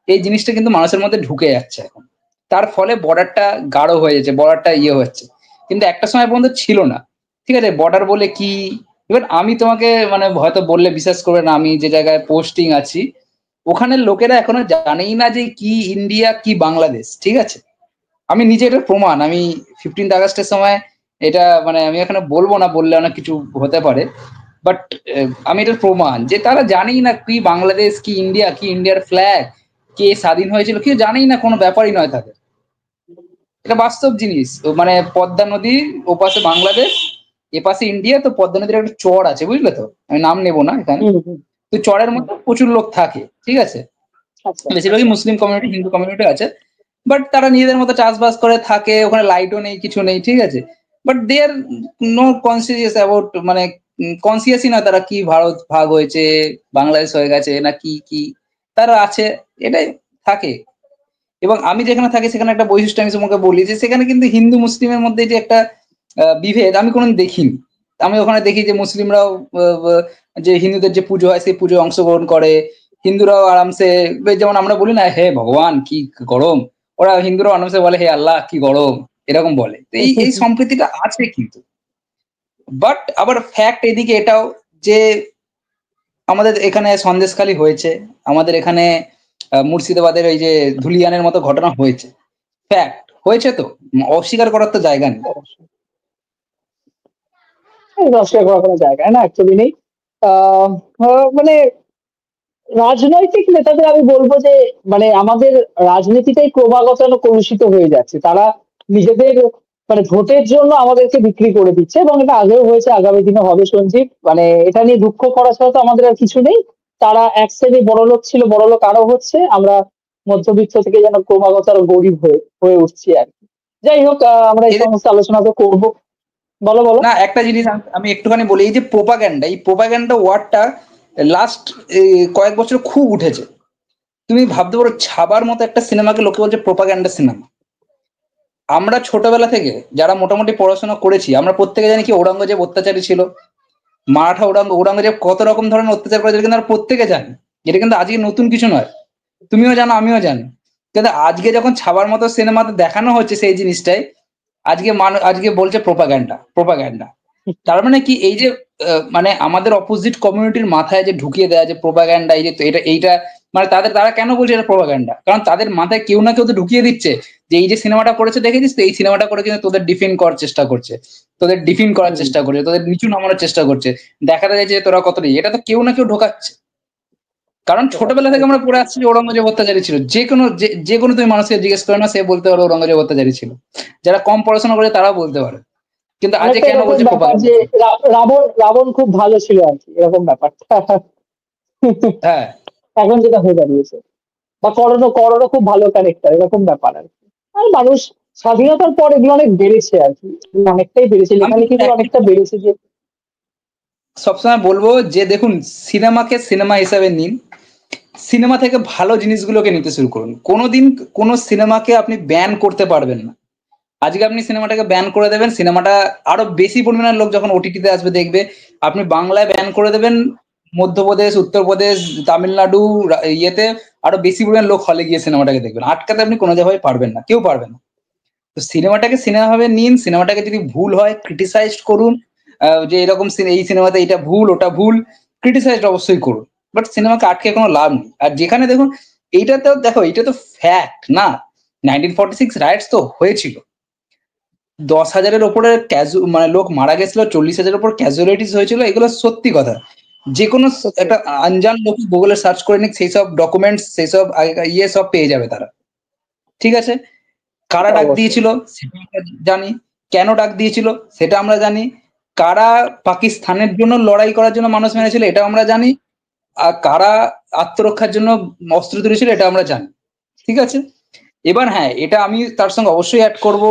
এই জিনিসটা কিন্তু মানুষের মধ্যে ঢুকে যাচ্ছে এখন। তার ফলে বর্ডারটা গাঢ় হয়ে যাচ্ছে, বর্ডারটা হচ্ছে, কিন্তু একটা সময় পর্যন্ত ছিল না। ঠিক আছে, বর্ডার বলে কি, এবার আমি তোমাকে মানে হয়তো বললে বিশ্বাস করবে না, আমি যে জায়গায় পোস্টিং আছি ওখানের লোকেরা এখনো জানেই না যে কি ইন্ডিয়া কি বাংলাদেশ, ঠিক আছে? আমি নিজে এটা প্রমাণ, আমি 15th আগস্টের সময় এটা মানে আমি এখানে বলবো না, বললে অনেক কিছু হতে পারে, বাট আমি এটার প্রমাণ যে তারা জানেই না কি বাংলাদেশ কি ইন্ডিয়া, কি ইন্ডিয়ার ফ্ল্যাগ, কে স্বাধীন হয়েছিল, কেউ জানেই না, কোনো ব্যাপারই নয় তাদের। এটা বাস্তব জিনিস। মানে পদ্মা নদীর ওপাশে বাংলাদেশ, এপাশে ইন্ডিয়া, তো পদ্মা নদীর একটা চর আছে, বুঝলে তো, আমি নাম নেবো না এখানে। তো চরের মধ্যে প্রচুর লোক থাকে, ঠিক আছে, বেশিরভাগই মুসলিম কমিউনিটি, হিন্দু কমিউনিটি আছে, বাট তারা নিজেদের মতো চাষবাস করে থাকে, ওখানে লাইটও নেই, কিছু নেই, ঠিক আছে, but they are no conscious about, মানে কনসিয়াসই না তারা কি ভারত ভাগ হয়েছে, বাংলাদেশ হয়ে গেছে না কি কি, তারা আছে, এটাই থাকে। এবং আমি যেখানে থাকি সেখানে একটা বৈশিষ্ট্য আমি তোমাকে বলি, যে সেখানে কিন্তু হিন্দু মুসলিমের মধ্যে যে একটা বিভেদ আমি কোনোদিন দেখিনি। আমি ওখানে দেখি যে মুসলিমরাও যে হিন্দুদের যে পুজো হয় সেই পুজোয় অংশগ্রহণ করে, হিন্দুরাও আরামসে, যেমন আমরা বলি না হে ভগবান কি গরম, ওরা হিন্দুরাও আরামসে বলে হে আল্লাহ কি গরম, এরকম বলে। তো এই সম্প্রীতিটা আছে কিন্তু। বাট আবার ফ্যাক্ট এদিকে এটাও যে আমাদের এখানে সন্দেশখালি হয়েছে, আমাদের এখানে মুর্শিদাবাদের ওই যে ধুলিয়ানের মতো ঘটনা হয়েছে, ফ্যাক্ট হয়েছে, তো অস্বীকার করার তো জায়গা নেই। অস্বীকার করার কোনো জায়গায় না, অ্যাকচুয়ালি নেই। মানে রাজনৈতিক নেতাদের আমি বলবো যে মানে আমাদের রাজনীতিটাই ক্রমাগত কলুষিত হয়ে যাচ্ছে। তারা নিজেদের মানে ভোটের জন্য আমাদেরকে বিক্রি করে দিচ্ছে, এবং এটা আগেও হয়েছে, আগামী দিনে হবে সঞ্জীব। মানে এটা নিয়ে দুঃখ করা ছাড়া তো আমাদের আর কিছু নেই। তারা এক শ্রেণী বড়লোক ছিল, বড়লোক আরো হচ্ছে, আমরা মধ্যবিত্ত থেকে যেন ক্রমাগত আরো গরিব হয়ে উঠছি আর কি। যাই হোক, আমরা এই এদের সমস্ত আলোচনা তো করবো। বলো বলো। না, একটা জিনিস আমি একটুখানি বলি, এই যে প্রোপাগ্যান্ডা, এই প্রোপাগ্যান্ডা ওয়ার্ডটা লাস্ট কয়েক বছর খুব উঠেছে। তুমি ভাবতে পারো ছাবার মতো একটা সিনেমাকে লোকে বলছে প্রোপাগ্যান্ডা সিনেমা। আমরা ছোটবেলা থেকে যারা মোটামুটি পড়াশোনা করেছি, আমরা প্রত্যেকে জানি কি ঔরঙ্গজেব অত্যাচারী ছিল, মারাঠা ঔরঙ্গজেব কত রকম ধরনের অত্যাচার করেছিল, কিন্তু আমরা প্রত্যেকে জানি। এটা কিন্তু আজকে নতুন কিছু নয়, তুমিও জানো আমিও জানি। কিন্তু আজকে যখন ছাবার মতো সিনেমাতে দেখানো হচ্ছে সেই জিনিসটাই, আজকে বলছে প্রোপাগ্যান্ডা প্রোপাগ্যান্ডা। তার মানে কি, এই যে মানে আমাদের অপোজিট কমিউনিটির মাথায় যে ঢুকিয়ে দেয়া যে প্রোপাগ্যান্ডা, এই যে এইটা মানে তারা কেন বলছে এটা প্রোপাগ্যান্ডা, কারণ তাদের মাথায় কেউ না কেউ তো ঢুকিয়ে দিচ্ছে যে এই যে সিনেমাটা করেছে দেখেছিস তো, এই সিনেমাটা করে কিন্তু তোদের ডিফেন্ড করার চেষ্টা করছে, তোদের ডিফিন করার চেষ্টা করছে, তোদের নিচু নামানোর চেষ্টা করছে, দেখাতে যায় যে তোরা কত নেই। এটা তো কেউ না কেউ ঢোকাচ্ছে, কারণ ছোটবেলা থেকে আমরা পড়ে আসছি যে ঔরঙ্গজেব অত্যাচারী ছিল। যে কোনো তুমি মানুষকে জিজ্ঞেস করে না, সে বলতে পারো ঔরঙ্গজেব অত্যাচারী ছিল। যারা কম পড়াশোনা করে তারাও বলতে পারে। কিন্তু আজকে অনেকটা কেন এরকম বলছে ব্যাপার প্রোপাগ্যান্ডা? যে রাবণ রাবণ খুব ভালো ছিল আর কি, এরকম ব্যাপারটা হ্যাঁ, এখন যেটা হয়ে দাঁড়িয়েছে। বা করণও খুব ভালো ক্যারেক্টার, এরকম ব্যাপার আর কি। আর মানুষ স্বাধীনতার পর এগুলো অনেক বেড়েছে আর কি, অনেকটাই বেড়েছে, আমি লেখালেখি অনেকটা বেড়েছে যে। সবসময় বলবো যে দেখুন, সিনেমাকে সিনেমা হিসাবে নিন, সিনেমা থেকে ভালো জিনিসগুলোকে নিতে শুরু করুন। কোনোদিন কোনো সিনেমাকে আপনি ব্যান করতে পারবেন না। আজকে আপনি সিনেমাটাকে ব্যান করে দেবেন, সিনেমাটা আরো বেশি পরিমাণের লোক যখন ওটিটিতে আসবে দেখবে। আপনি বাংলায় ব্যান করে দেবেন, মধ্যপ্রদেশ, উত্তরপ্রদেশ, তামিলনাড়ু, ইয়েতে আরো বেশি পরিমাণ লোক হলে গিয়ে সিনেমাটাকে দেখবেন। আটকাতে আপনি কোনো জায়গায় পারবেন না, কেউ পারবে না। তো সিনেমাটাকে সিনেমা ভাবে নিন, সিনেমাটাকে যদি ভুল হয় ক্রিটিসাইজ করুন, যে এরকম এই সিনেমাতে এটা ভুল ওটা ভুল, ক্রিটিসাইজ অবশ্যই করুন, বাট সিনেমাকে আটকে কোনো লাভ নেই। আর যেখানে দেখুন, এইটাতেও দেখো, এটা তো ফ্যাক্ট না, 1946 রাইটস তো হয়েছিল, 10,000-এর ওপরে মানে লোক মারা গেছিল, 40,000-এর উপর ক্যাজুয়ালিটিস হয়েছিল, এগুলো সত্যি কথা। যে কোনো একটা আনজান লোক গুগলে সার্চ করে নিক, সেই সব ডকুমেন্টস, সেই সব সব পেয়ে যাবে তারা, ঠিক আছে। কারা ডাক দিয়েছিল সেটা আমরা জানি, কেন ডাক দিয়েছিল সেটা আমরা জানি, কারা পাকিস্তানের জন্য লড়াই করার জন্য মানুষ মেরেছিল এটা আমরা জানি, আর কারা আত্মরক্ষার জন্য অস্ত্র তুলেছিল এটা আমরা জানি, ঠিক আছে। এবার হ্যাঁ, এটা আমি তার সঙ্গে অবশ্যই অ্যাড করব,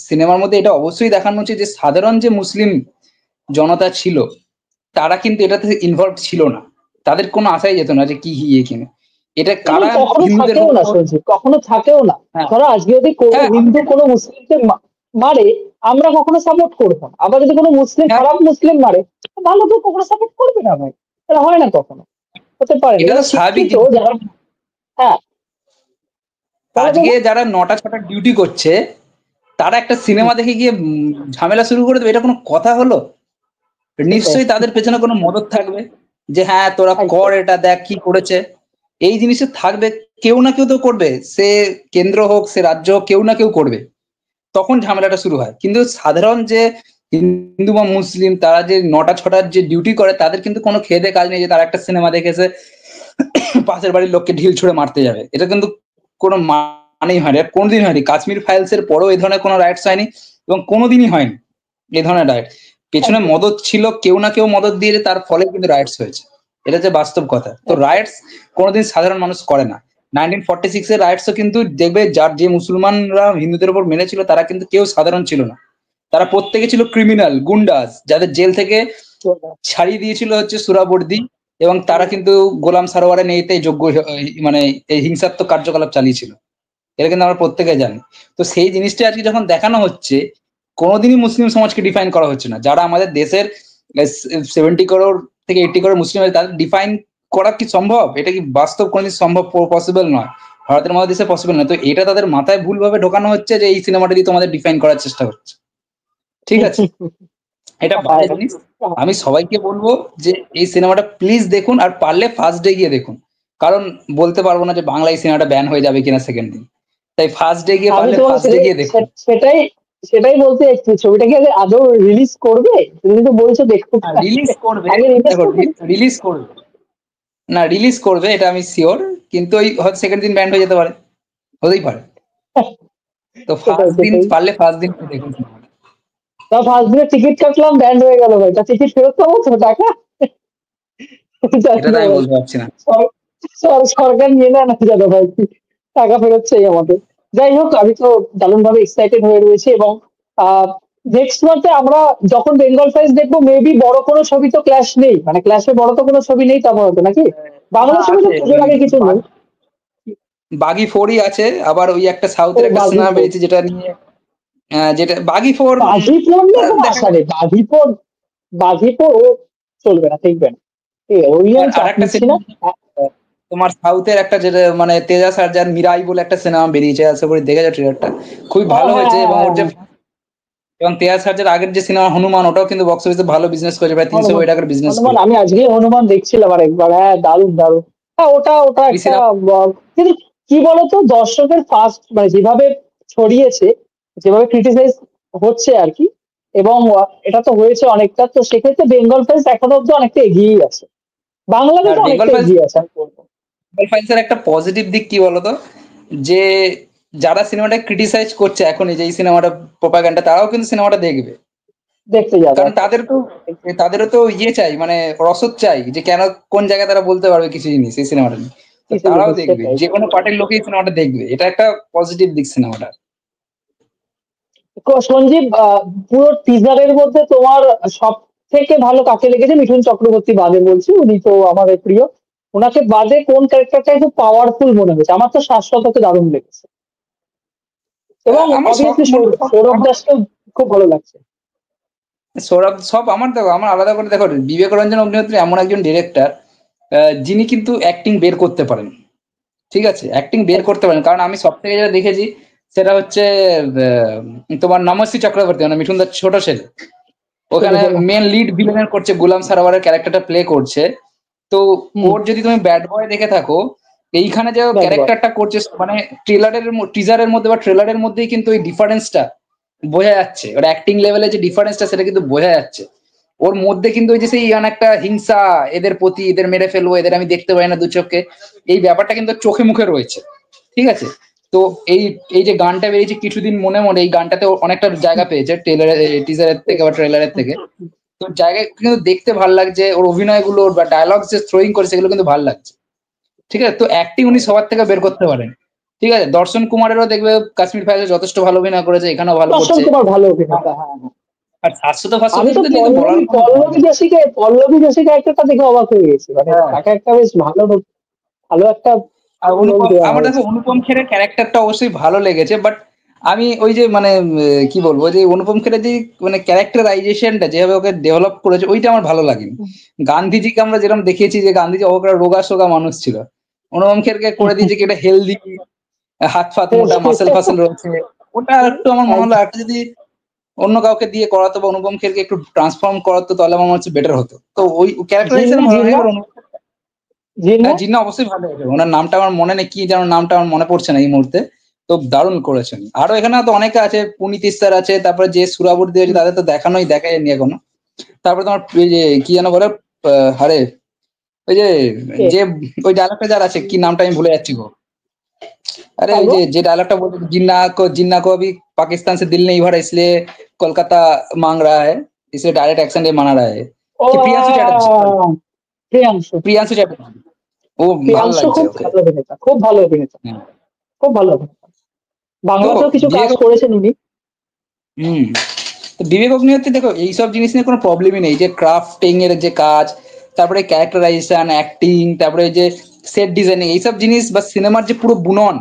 সিনেমার মধ্যে এটা অবশ্যই দেখানো হচ্ছে যে সাধারণ যে মুসলিম জনতা ছিল তারা কিন্তু এটাতে ইনভলভ ছিল না, তাদের কোনো আশাই যেত না যে কি কিনে এটা কারা কখনো হিন্দুদের থাকেও না সঞ্জীব, কখনো থাকেও না। হ্যাঁ ধরো আজকে যদি কোনো হ্যাঁ হিন্দু কোনো মুসলিমকে মারে, আমরা কখনো সাপোর্ট করবো না। আবার যদি কোনো মুসলিম হ্যাঁ, খারাপ মুসলিম মারে, ভালো কেউ কখনো সাপোর্ট করবে না ভাই, এটা হয় না কখনো, হতে পারে না। এটা তো যারা স্বাভাবিক শিক্ষিত, জিনিস। যারা, হ্যাঁ বলো আজকে বলো। যারা 9টা 6টা ডিউটি করছে, তারা একটা সিনেমা দেখে গিয়ে ঝামেলা শুরু করে দেবে, এটা কোনো কথা হলো? সেটাই নিশ্চয়ই তাদের পেছনে কোনো মদত থাকবে, যে হ্যাঁ তোরা কর, একদম। এটা দেখ কি করেছে। এই জিনিসটা থাকবে, কেউ না কেউ তো করবে, সে কেন্দ্র হোক সে রাজ্য হোক, কেউ না কেউ করবে, তখন ঝামেলাটা শুরু হয়। কিন্তু সাধারণ যে হিন্দু বা মুসলিম তারা যে 9টা-6টার যে ডিউটি করে, তাদের কিন্তু কোনো খেয়ে দেয়ে কাজ নেই যে তারা একটা সিনেমা দেখেছে পাশের বাড়ির লোককে ঢিল ছুঁড়ে মারতে যাবে। এটা কিন্তু কোনো মানেই হয়নি, কোনোদিন হয়নি। কাশ্মীর ফাইলস এর পরেও এই ধরনের কোনো রাইটস হয়নি এবং কোনোদিনই হয়নি এই ধরনের রাইট। পেছনে একদম মদত ছিল, কেউ না কেউ মদত দিয়েছে, তার ফলে কিন্তু রাইটস হয়েছে। এটা যে বাস্তব কথা। তো একদম রাইটস কোনোদিন সাধারণ মানুষ করে না। 1946 এর রাইটসও কিন্তু দেখবে, যার যে মুসলমানরা হিন্দুদের উপর মেরেছিল তারা কিন্তু কেউ সাধারণ ছিল না, তারা প্রত্যেকে ছিল ক্রিমিনাল, গুন্ডাস, যাদের জেল থেকে ছাড়িয়ে দিয়েছিল হচ্ছে সুরাবর্দি, এবং তারা কিন্তু গোলাম সারোয়ারের নেইতে যোগ্য মানে এই হিংসাত্মক কার্যকলাপ চালিয়েছিল। এটা কিন্তু আমরা প্রত্যেকে জানি। তো সেই জিনিসটা আজকে যখন দেখানো হচ্ছে, কোনোদিনই মুসলিম সমাজকে ডিফাইন করা হচ্ছে না। যারা আমাদের দেশের 70 করোড় থেকে 80 করোড় মুসলিম আছে, তাদের ডিফাইন করা কি সম্ভব? এটা কি বাস্তব কোনোদিন সম্ভব? পসিবল নয়, ভারতের মতো দেশে পসিবল নয়। তো এটা তাদের মাথায় ভুলভাবে ঢোকানো হচ্ছে যে এই সিনেমাটা দিয়ে তোমাদের ডিফাইন করার চেষ্টা হচ্ছে। ঠিক আছে, এটা বাজে জিনিস। আমি সবাইকে বলবো যে এই সিনেমাটা প্লিজ দেখুন, আর পারলে ফার্স্ট ডে গিয়ে দেখুন, কারণ বলতে পারবো না যে বাংলা এই সিনেমাটা ব্যান হয়ে যাবে কিনা সেকেন্ড দিন। তাই ফার্স্ট ডে গিয়ে, আমি পারলে তোমার ফার্স্ট ডে গিয়ে দেখুন। সেটাই সেটাই বলতে চাইছি, ছবিটা কি আদৌ রিলিজ করবে? তুমি তো বলছো দেখো, রিলিজ করবে, আগে রিলিজ দেখো করবে। রিলিজ করবে, না রিলিজ করবে এটা আমি শিওর, কিন্তু ওই হয়তো সেকেন্ড দিন ব্যান্ড হয়ে যেতে পারে, হতেই পারে। তো সেটাই ফার্স্ট দিন সেটাই। পারলে ফার্স্ট দিন দেখুন। তা ফার্স্ট দিনে টিকিট কাটলাম, ব্যান্ড হয়ে গেল ভাই, তা টিকিট ফেরত পাবো তো টাকা? এটা তো আমি বলতে পারছি না। সরকার নিয়ে নেয় না জানো ভাই, টাকা ফেরত চাই আমাদের। যাই হোক, আমি তো দারুণ ভাবে এক্সাইটেড হয়ে রয়েছে এবং নেক্সট মান্থে আমরা যখন বেঙ্গল ফাইস দেখবো, মেবি বড় কোনো ছবি তো ক্ল্যাশ নেই, মানে ক্ল্যাশে বড় তো কোনো ছবি নেই তেমন হতো নাকি? বাংলা ছবি তো আছে পুজোর আগে কিছু নেই। বাগি 4ই আছে, আবার ওই একটা ও সাউথের একটা বাঘি সিনেমা ফোর। বেরিয়েছে যেটা নিয়ে, যেটা বাগি 4 বাঘি ফোর নিয়ে কোনো দেখা আশা যাক। নেই, বাঘি ফোর, বাঘি ফোর ও চলবে না, দেখবে না, ঠিক আছে, ওই আমি আর চাপ একটা নিচ্ছি না। সিনেমা তোমার সাউথের একটা, যেটা মানে তেজা সার্জার মিরাই বলে একটা সিনেমা বেরিয়েছে, আশা করি দেখে যাও ট্রেলারটা, খুবই হ্যাঁ ভালো হ্যাঁ হয়েছে। হ্যাঁ এবং হ্যাঁ ওর যে, হ্যাঁ। এবং তেজা সার্জার আগের যে সিনেমা হনুমান, ওটাও কিন্তু বক্স অফিসে ভালো বিজনেস করেছে, প্রায় 300 হনুমান, কোটি টাকার বিজনেস হনুমান করে আমি আজকে হনুমান দেখছিলাম আর একবার, হ্যাঁ দারুণ দারুণ। হ্যাঁ ওটা ওটা ওই একটা সিনেমা। কিন্তু কি বলতো, দর্শকের ফার্স্ট মানে যেভাবে ছড়িয়েছে, যেভাবে ক্রিটিসাইজ হচ্ছে আর কি, এবং এটা তো হয়েছে অনেকটা, তো সেক্ষেত্রে বেঙ্গল ফাইলস এখনো অব্দি অনেকটা এগিয়েই আছে, আর বাংলাদেশে বেঙ্গল অনেকটা ফাইলস, এগিয়ে আছে আমি বলবো। বেঙ্গল ফাইলসের একটা পজিটিভ দিক কি বলতো, যে যারা সিনেমাটা ক্রিটিসাইজ করছে এখন, এই যে এই সিনেমাটা প্রোপাগান্ডা, তারাও কিন্তু সিনেমাটা দেখবে। দেখতে যাবে কারণ একদম। তাদেরও তো ইয়ে চাই, মানে রসদ চাই, যে কেন কোন জায়গায় তারা বলতে পারবে কিছু জিনিস এই সিনেমাটা নিয়ে। তো কিছু তারাও জিনিস দেখবে, সেটাই। যে কোনো পার্টির লোকই সিনেমাটা দেখবে, এটা একটা পজিটিভ দিক সিনেমাটা। সঞ্জীব, পুরো টিজারের মধ্যে তোমার সব থেকে ভালো কাকে লেগেছে? মিঠুন চক্রবর্তী বাদে বলছি, উনি তো আমাদের প্রিয়, ওনাকে বাদে কোন ক্যারেক্টারটা খুব পাওয়ারফুল মনে হয়েছে? আমার তো শাশ্বতকে দারুণ লেগেছে, এবং আমার সব অবভিয়াসলি সৌরভ আমার দাসকেও খুব ভালো লাগছে। সৌরভ, সব আমার, দেখো আমার আলাদা করে দেখো, বিবেক রঞ্জন অগ্নিহোত্রী এমন একজন ডিরেক্টর যিনি কিন্তু অ্যাক্টিং বের করতে পারেন। ঠিক আছে, অ্যাক্টিং বের করতে পারেন, কারণ আমি সব থেকে যেটা দেখেছি সেটা হচ্ছে তোমার নমশ্রী চক্রবর্তী, মানে মিঠুন দার ছোট ছেলে, ওখানে মেন লিড ভিলেনের করছে, গোলাম সারাওয়ারের ক্যারেক্টারটা প্লে করছে। তো হুম। ওর যদি তুমি ব্যাড বয় দেখে থাকো, এইখানে যে ব্যাড বয়। ক্যারেক্টারটা করছে, মানে টিজারের মধ্যে বা ট্রেলারের মধ্যেই কিন্তু ওই ডিফারেন্সটা বোঝা যাচ্ছে, ওর অ্যাক্টিং লেভেলে যে ডিফারেন্সটা সেটা কিন্তু বোঝা যাচ্ছে। ওর মধ্যে কিন্তু ওই যে সেই একটা হিংসা, এদের প্রতি, এদের মেরে ফেলবো, এদের আমি দেখতে পাই না দু চোখে, এই ব্যাপারটা কিন্তু চোখে মুখে রয়েছে। ঠিক আছে, তো এই এই যে গানটা বেরিয়েছে কিছুদিন মনে মনে, এই গানটাতে অনেকটা জায়গা পেয়েছে টিজারের থেকে বা ট্রেলারের থেকে। তো জায়গায় কিন্তু দেখতে ভালো লাগছে, ওর অভিনয়গুলো বা ডায়লগ যে থ্রোয়িং করে সেগুলো কিন্তু ভালো লাগছে। ঠিক আছে, তো অ্যাক্টিং উনি সবার থেকে বের করতে পারেন। ঠিক আছে, দর্শন কুমারেরও দেখবে কাশ্মীর ফাইলে যথেষ্ট ভালো অভিনয় করেছে, এখানেও ভালো দর্শন করছে। কুমার ভালো অভিনেতা, হ্যাঁ হ্যাঁ। আর শাশ্বত আমি তো ভাস্কর্যদের নিয়ে তো বলার পল্লবী কোনো পল্লবী জায়গা নেই। যোশীকে পল্লবী যোশী ক্যারেক্টারটা দেখে অবাক হয়ে গেছি, মানে হ্যাঁ, তাকে একটা বেশ ভালো ভালো একটা আর রোল অনুপম, দেওয়া আমার দেখো হয়েছে। অনুপম খেরের ক্যারেক্টারটা অবশ্যই ভালো লেগেছে, বাট আমি ওই যে মানে কি বলবো, যে অনুপম খেরের যে মানে ক্যারেক্টারাইজেশনটা যেভাবে ওকে ডেভেলপ করেছে, ওইটা আমার ভালো লাগেনি। গান্ধীজিকে আমরা যেরকম দেখিয়েছি যে গান্ধীজি অবকরা রোগা সোগা মানুষ ছিল, অনুপম খেরকে করে দিয়েছে কি একটা হেলদি, হাত ফাত মোটা, মাসেল ফাসেল রয়েছে। ওটা একটু আমার মনে হলো একটা যদি অন্য কাউকে দিয়ে করাতো বা অনুপম খেরকে একটু ট্রান্সফর্ম করাতো, তাহলে আমার মনে হচ্ছে বেটার হতো। তো ওই ক্যারেক্টারাইজেশন জিন্না ভালো লাগে। জিন্না জিন্না হ্যাঁ জিন্না অবশ্যই ভালো হবে, ওনার নামটা আমার মনে নেই, কি যেন নামটা আমার মনে পড়ছে না এই মুহূর্তে। তো দারুণ করেছেন। আরো এখানে তো অনেকে আছে, পুনিত ইস্তার আছে, তারপরে যে সুরাবর্দি আছে তাদের তো দেখায়নি এখনো। তারপরে তোমার ওই যে কি যেন বলে, আরে ওই যে কে যে ওই ডায়লগটা যার আছে, কি নামটা আমি ভুলে যাচ্ছি গো। अरे কার ওই গো? যে डायलॉगটা बोलते थे, जिन्ना को अभी पाकिस्तान से दिल नहीं भरा इसलिए कोलकाता मांग रहा है, इसलिए डायरेक्ट एक्शन ये मना रहा है। ও कि प्रियांशु चैटर्जी, sorry, প্রিয়াংশু। प्रियांशु चैटर्जी, ও ভালো প্রিয়াংশু লাগছে খুব ওকে। ভালো অভিনেতা, খুব ভালো অভিনেতা, হুম। খুব ভালো অভিনেতা। তো বাংলাতেও কিছু কাজ বিবেক, করেছেন উনি। হুম, তো বিবেক অগ্নিহোত্রী দেখো এইসব জিনিস নিয়ে কোনো প্রবলেমই নেই, যে ক্রাফটিং এর যে কাজ, তারপরে ক্যারেক্টারাইজেশন, অ্যাক্টিং, তারপরে এই যে সেট ডিজাইনিং, এইসব জিনিস বা সিনেমার যে পুরো বুনন,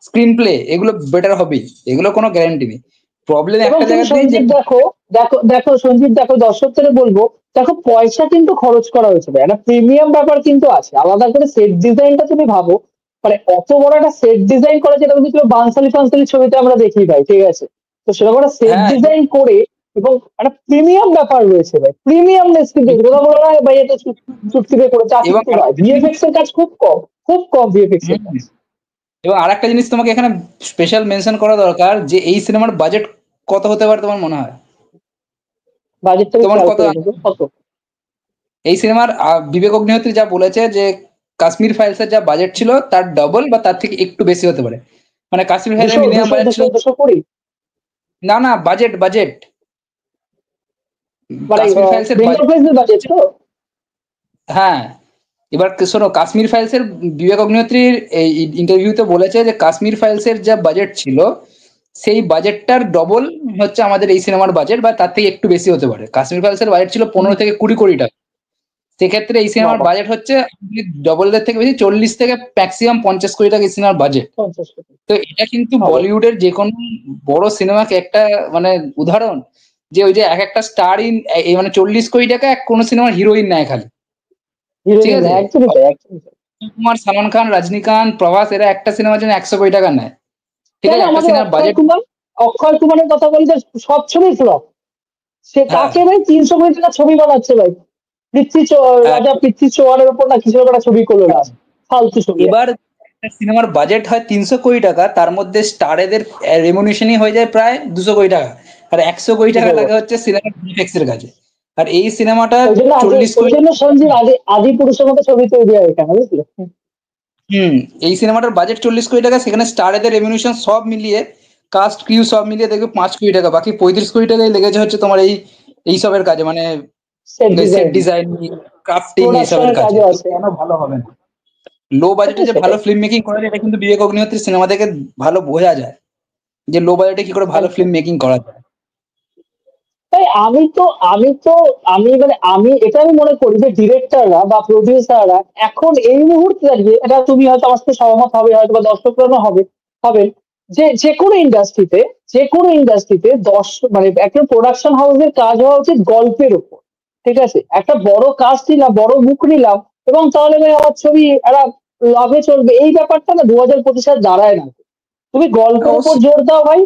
স্ক্রিন প্লে, এগুলো বেটার হবেই, এগুলো কোনো গ্যারান্টি নেই। প্রবলেম এবং একটা তুমি জায়গাতেই যে, সঞ্জীব দেখো, দেখো সঞ্জীব দেখো, দর্শকদের বলবো, দেখো পয়সা কিন্তু খরচ করা হয়েছে ভাই, একটা প্রিমিয়াম ব্যাপার কিন্তু আছে। আলাদা করে সেট ডিজাইনটা তুমি ভাবো, মানে অত বড় একটা সেট ডিজাইন করা, যেটা কিন্তু বানসালি ফানসালি ছবিতে আমরা দেখি ভাই, ঠিক আছে? তো সেরকম একটা সেট হ্যাঁ ডিজাইন করে, এবং একটা প্রিমিয়াম ব্যাপার রয়েছে ভাই, প্রিমিয়ামনেস কিন্তু কথা বলা হয় ভাই, এটা চুটকিতে করে চা এবং কিন্তু নয়, ভিএফএক্স এর কাজ খুব কম, খুব কম ভিএফএক্স এর কাজ। এবং আরেকটা জিনিস তোমাকে এখানে স্পেশাল মেনশন করা দরকার, যে এই সিনেমার বাজেট কত হতে পারে তোমার মনে হয়? বাজেটটা তোমার খেয়াল কত, করে নেবো কত। এই সিনেমার বিবেক অগ্নিহোত্রী যা বলেছে যে কাশ্মীর ফাইলস এর যা বাজেট ছিল তার ডবল বা তার থেকে একটু বেশি হতে পারে। মানে কাশ্মীর ফাইলের দুশো মিনিমাম দুশো বাজেট ছিল, দুশো দুশো কুড়ি, না না বাজেট বাজেট, মানে কাশ্মীর ফাইলস এর বেঙ্গল বাজেট, প্রেসের বাজেট তো। হ্যাঁ। এবার শোনো, কাশ্মীর ফাইলস এর বিবেক অগ্নিহোত্রীর এই ইন্টারভিউতে বলেছে যে কাশ্মীর ফাইলস এর যা বাজেট ছিল সেই বাজেটটার ডবল হচ্ছে আমাদের এই সিনেমার বাজেট, বা তার থেকে একটু বেশি হতে পারে। কাশ্মীর ফাইলস এর বাজেট ছিল 15 থেকে 20 কোটি টাকা, সেক্ষেত্রে এই সিনেমার বাবা, বাজেট হচ্ছে ডবলের থেকে বেশি, 40 থেকে ম্যাক্সিমাম 50 কোটি টাকা এই সিনেমার বাজেট। 50 কোটি তো এটা কিন্তু হবে। বলিউডের যে কোনো বড় সিনেমাকে একটা মানে উদাহরণ, যে ওই যে এক একটা স্টার ইন, মানে 40 কোটি টাকা এক কোনো সিনেমার হিরোইন নেয় খালি, ঠিক হিরোইন আছে? একদমই তাই, একদমই তাই। কুমার, সালমান খান, রজনীকান্ত, প্রভাস, এরা একটা সিনেমার জন্য 100 কোটি টাকা নেয়, ঠিক কেন আছে, একটা আমাদের সিনেমার অক্ষয় বাজেট। কুমার, অক্ষয় কুমারের কথা বলি, যে সব ছবি ফ্লপ, সে হ্যাঁ, তাকে ভাই 300 কোটি টাকা ছবি বানাচ্ছে ভাই। রাজা এক- পৃথ্বী চৌহানের উপর না কিসের একটা ছবি করলো লাস্ট, ফালতু ছবি এবার একটা। একটা সিনেমার বাজেট হয় 300 কোটি টাকা, তার মধ্যে স্টারেদের রেমুনেশনই হয়ে যায় প্রায় 200 কোটি টাকা, আর 100 কোটি টাকা লাগে হচ্ছে সিনেমার ভিএফএক্স এর কাছে। আর এই সিনেমাটা ওই জন্য আদি, 40 কোটি, ওই জন্য সঞ্জীব আদি পুরুষের মতো ছবি তৈরি হয় এখানে, বুঝলে? হুম, এই সিনেমাটার বাজেট 40 কোটি টাকা, সেখানে স্টারেদের রেমিউনেশন সব মিলিয়ে, কাস্ট ক্রিউ সব মিলিয়ে দেখবে 5 কোটি টাকা, বাকি 35 কোটি টাকাই লেগেছে হচ্ছে তোমার এই সবের কাজে, মানে set set design, design, crafting, এইসবের প্রোডাকশনের কাজে। কাজও তো আছে। কেন ভালো হবে না? লো বাজেটে সেটাই যে ভালো সেটাই, ফিল্ম মেকিং করা যায়, এটা কিন্তু বিবেক অগ্নিহোত্রীর সিনেমা থেকে ভালো বোঝা যায়, যে লো বাজেটে কি করে ভালো একদম। ফিল্ম মেকিং করা যায়। তাই আমি এটা আমি মনে করি যে ডিরেক্টররা বা প্রডিউসাররা এখন এই মুহূর্তে দাঁড়িয়ে, এটা তুমি হয়তো আমার সাথে সহমত হবে, হয়তো বা দর্শকরা হবে, যে যে কোনো ইন্ডাস্ট্রিতে মানে একটা প্রোডাকশন হাউসের কাজ হওয়া উচিত গল্পের উপর, ঠিক আছে? একটা বড় কাজ নিলাম, বড় মুখ নিলাম, এবং তাহলে ভাই আমার ছবি একটা লাভে চলবে, এই ব্যাপারটা না 2025 আর দাঁড়ায় না। তুমি গল্পের উপর অবশ্যই। জোর দাও ভাই,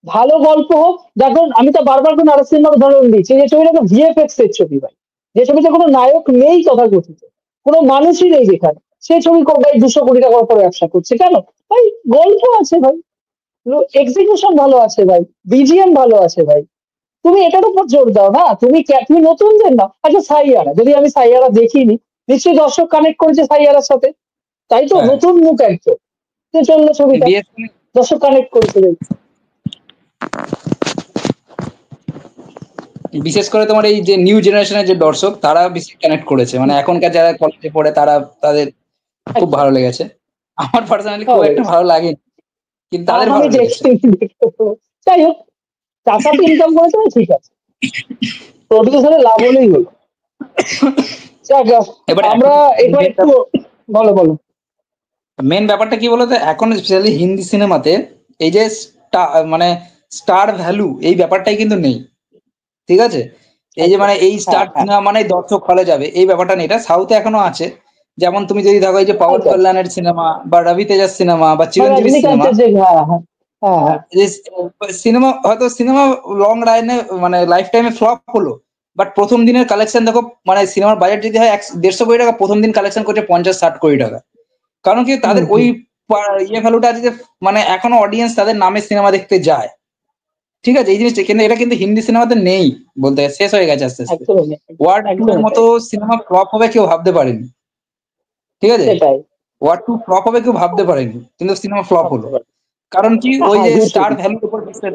ভালো গল্প হোক। দেখুন আমি তো বারবার করে নারদ সিনেমার উদাহরণ দিচ্ছি, যে ছবিটা ভিএফএক্স এর ছবি ভাই, যে ছবিতে কোনো নায়ক নেই কথা কথিত, কোনো মানুষই নেই যেখানে, সেই ছবি ভাই 200 কোটি টাকার উপরে ব্যবসা করছে কেন? ভাই গল্প আছে ভাই, এক্সিকিউশন ভালো আছে ভাই, বিজিএম ভালো আছে ভাই। তুমি এটার উপর জোর দাও না, তুমি নতুনদের না। আচ্ছা সাইয়ারা, যদি আমি সাইয়ারা দেখিনি, নিশ্চয়ই দর্শক কানেক্ট করেছে সাইয়ারার সাথে, তাই তো? হ্যাঁ, নতুন মুখ একদম, তো চললো ছবিটা, বিএস, দর্শক কানেক্ট করেছে ভাই। বিশেষ করে তোমার এই যে নিউ জেনারেশনের যে দর্শক, তারা বেশি কানেক্ট করেছে, মানে এখনকার যারা কলেজে পড়ে তারা, তাদের খুব একদম। ভালো লেগেছে। আমার পার্সোনালি খুব ভালো একটা লেগেছে। ভালো লাগেনি, কিন্তু তাদের আমি ভালো লেগেছে। দেখিনি, দেখতে পাবো। যাই হোক, টাকা তো ইনকাম করেছে না, ঠিক আছে, প্রডিউসারের লাভ হলেই হলো। যাক, এবার আমরা এখন এবার একটু, বলো বলো। মেন ব্যাপারটা কি বলতো, এখন স্পেশালি হিন্দি সিনেমাতে এই যে মানে স্টার ভ্যালু, এই ব্যাপারটাই কিন্তু নেই, ঠিক আছে? এই যে একদম। মানে এই হ্যাঁ স্টার হ্যাঁ, সিনেমা মানে দর্শক হলে যাবে, এই ব্যাপারটা নেই। এটা সাউথে এখনো আছে। যেমন তুমি যদি দেখো এই যে পাওয়ার একদম। কল্যাণের সিনেমা, বা রবি তেজার সিনেমা, বা বা চিরঞ্জীবীর সিনেমা, রজনীকান্তের যে, হ্যাঁ হ্যাঁ হ্যাঁ হ্যাঁ, সিনেমা হয়তো সিনেমা লং রানে মানে লাইফ টাইমে ফ্লপ হলো, বাট প্রথম দিনের কালেকশন দেখো, মানে সিনেমার বাজেট যদি হয় 150 কোটি টাকা, প্রথম দিন কালেকশন করছে 50-60 কোটি টাকা। কারণ কি তাদের ওই ইয়ে ভ্যালুটা আছে যে মানে এখনো অডিয়েন্স তাদের নামে সিনেমা দেখতে যায়। ঠিক আছে, এই জিনিসটা কিন্তু এটা কিন্তু হিন্দি সিনেমাতে নেই, বলতে শেষ হয়ে গেছে আস্তে আস্তে। ওয়ার্ড 2 এর মতো সিনেমা ফ্লপ হবে কেউ ভাবতে পারেনি। ঠিক আছে, ওয়ার্ড 2 ফ্লপ হবে কেউ ভাবতে পারেনি, কিন্তু সিনেমা ফ্লপ হলো। কারণ কি ওই যে স্টার ভ্যালুর উপর বিশ্বাস,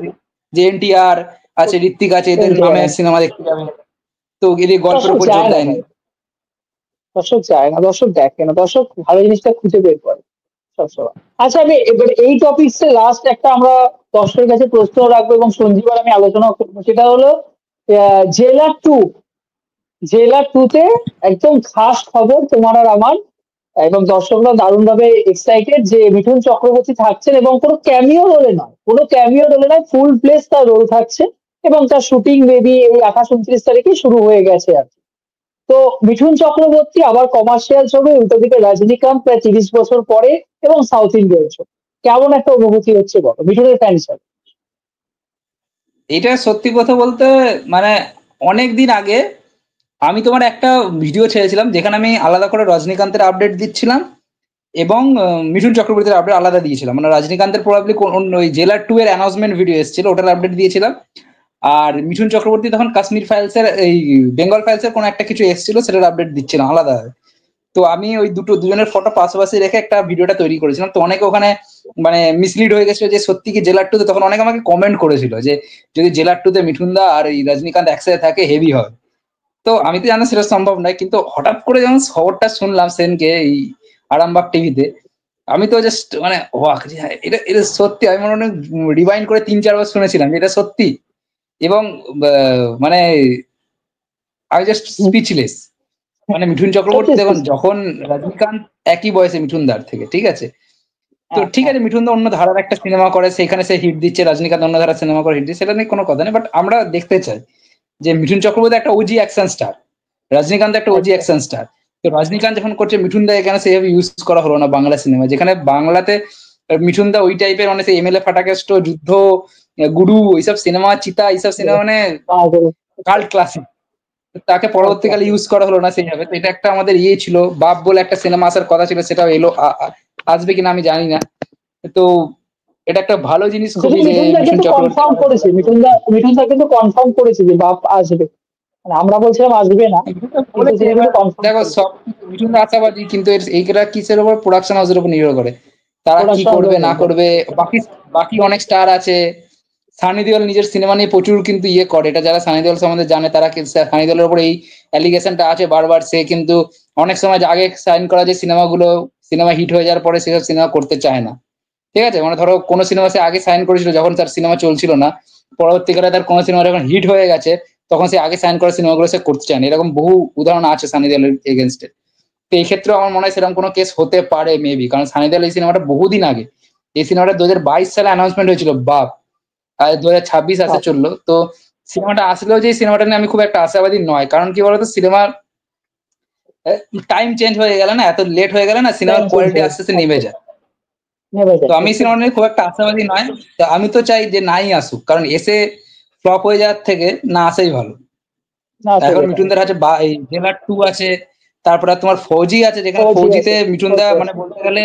যে এনটিআর আছে, ঋত্বিক আছে, এদের নামে সিনেমা দেখতে যাবে, তো এদের গল্পের উপর জোর দেয়নি। দর্শক যায় না, দর্শক দেখে না, দর্শক ভালো জিনিসটা খুঁজে বের করে সবসময়। আচ্ছা, আমি এবার এই টপিকসে লাস্ট একটা আমরা দর্শকের কাছে প্রশ্ন রাখবো এবং সঞ্জীব আর আমি আলোচনা করবো, সেটা হলো জেলার 2, জেলার 2 তে একদম খাস খবর তোমার আর আমার, এবং দর্শকরা দারুণ ভাবে এক্সাইটেড যে মিঠুন চক্রবর্তী থাকছেন, এবং কোনো ক্যামিও রোলে নয়, কোনো ক্যামিও রোলে নয়, ফুল প্লেস তার রোল থাকছে, এবং তার শুটিং মেবি এই 28-29 তারিখে শুরু হয়ে গেছে আর কি। তো মিঠুন চক্রবর্তী আবার কমার্শিয়াল ছবি, উল্টো দিকে রজনীকান্ত প্রায় 30 বছর পরে, এবং সাউথ ইন্ডিয়ান ছবি, কেমন একটা অনুভূতি হচ্ছে বলো মিঠুনের ফ্যান হিসাবে? এটা সত্যি কথা বলতে মানে অনেক দিন আগে আমি তোমার একটা ভিডিও ছেড়েছিলাম যেখানে আমি আলাদা করে রজনীকান্তের আপডেট দিচ্ছিলাম এবং মিঠুন চক্রবর্তীর আপডেট আলাদা দিয়েছিলাম। মানে রজনীকান্তের প্রবাবলি ওই জেলার 2 এর অ্যানাউন্সমেন্ট ভিডিও এসেছিল, ওটার আপডেট দিয়েছিলাম। আর মিঠুন চক্রবর্তী তখন কাশ্মীর ফাইলসের এই বেঙ্গল ফাইলসের কোনো একটা কিছু এসেছিল, সেটার আপডেট দিচ্ছিলাম আলাদা। তো আমি ওই দুজনের ফটো পাশাপাশি রেখে একটা ভিডিওটা তৈরি করেছিলাম। তো অনেকে ওখানে মানে মিসলিড হয়ে গেছিল যে সত্যি কি জেলার 2 তে, তখন অনেকে আমাকে কমেন্ট করেছিল যে যদি জেলার 2 তে মিঠুন দা আর এই রজনীকান্ত একসাথে থাকে হেভি হয়। তো আমি তো জানি সেটা সম্ভব নয়, কিন্তু হঠাৎ করে যখন খবরটা শুনলাম সেনকে এই আরামবাগ টিভিতে, আমি তো জাস্ট মানে ওয়াক, যে এটা এটা সত্যি। আমি মনে অনেক রিভাইন্ড করে 3-4 বার শুনেছিলাম যে এটা সত্যি, এবং মানে আমি জাস্ট স্পিচলেস। মানে মিঠুন চক্রবর্তী দেখুন, যখন রজনীকান্ত একই বয়সে মিঠুন দার থেকে, ঠিক আছে, তো ঠিক আছে মিঠুন দা অন্য ধারার একটা সিনেমা করে, সেখানে সে হিট দিচ্ছে, রজনীকান্ত অন্য ধারার সিনেমা করে হিট দিচ্ছে, সেটা নিয়ে কোনো কথা নেই। বাট আমরা দেখতে চাই যে মিঠুন চক্রবর্তী একটা ওজি অ্যাকশন স্টার, রজনীকান্ত একটা ওজি অ্যাকশন স্টার। তো রজনীকান্ত যখন করছে, মিঠুন দা এখানে সেভাবে ইউজ করা হলো না বাংলা সিনেমা, যেখানে বাংলাতে মিঠুন দা ওই টাইপের মানে সেই এমএলএ ফাটাকেষ্ট, যুদ্ধ, গুরু, এইসব সিনেমা, চিতা, এইসব সিনেমা মানে কাল্ট ক্লাসিক, তাকে পরবর্তীকালে ইউজ করা হলো না সেইভাবে। তো এটা একটা আমাদের ইয়ে ছিল, বাপ বলে একটা সিনেমা আসার কথা ছিল, সেটাও এলো, আসবে কিনা আমি জানি না। তো এটা একটা ভালো জিনিস খুবই, যে মিঠুন কনফার্ম করেছে, মিঠুন দা কিন্তু কনফার্ম করেছে যে বাপ আসবে, আমরা বলছিলাম আসবে না, দেখো সব মিঠুন দা আশাবাদী, কিন্তু এইটা কিসের উপর, প্রোডাকশন হাউসের উপর নির্ভর করে তারা কি করবে না করবে। বাকি বাকি অনেক স্টার আছে, সানি দেওয়াল নিজের সিনেমা নিয়ে প্রচুর কিন্তু ইয়ে করে, এটা যারা সানি দেওয়াল সম্বন্ধে জানে তারা, সানি দেওয়ালের উপর এই অ্যালিগেশনটা আছে বারবার, সে কিন্তু অনেক সময় আগে সাইন করা যে সিনেমাগুলো, সিনেমা হিট হয়ে যাওয়ার পরে সেসব সিনেমা করতে চায় না। ঠিক আছে, মানে ধরো কোনো সিনেমা সে আগে সাইন করেছিল যখন তার সিনেমা চলছিল না, পরবর্তীকালে তার কোনো সিনেমা যখন হিট হয়ে গেছে তখন সে আগে সাইন করা সিনেমাগুলো সে করতে চায় না। এরকম বহু উদাহরণ আছে সানি দেওয়ালের এগেনস্টে। তো এই ক্ষেত্রে আমার মনে হয় সেরকম কোনো কেস হতে পারে মেবি, কারণ সানি দেওয়াল এই সিনেমাটা বহুদিন আগে, এই সিনেমাটা 2022 সালে অ্যানাউন্সমেন্ট হয়েছিল বাপ, আর 2026 আসে চললো। তো সিনেমাটা আসলেও যে সিনেমাটা নিয়ে আমি খুব একটা আশাবাদী নয়, কারণ কি বলতো, সিনেমার টাইম চেঞ্জ হয়ে গেলে না, এত লেট হয়ে গেলে না, সিনেমার কোয়ালিটি আস্তে আস্তে নেমে যায়। তো আমি সিনেমা নিয়ে খুব একটা আশাবাদী নয়। তো আমি তো চাই যে নাই আসুক, কারণ এসে ফ্লপ হয়ে যাওয়ার থেকে না আসাই ভালো। এখন মিঠুনদার আছে জেলার 2 আছে, তারপরে তোমার ফৌজি আছে, যেখানে ফৌজিতে মিঠুন দা মানে বলতে গেলে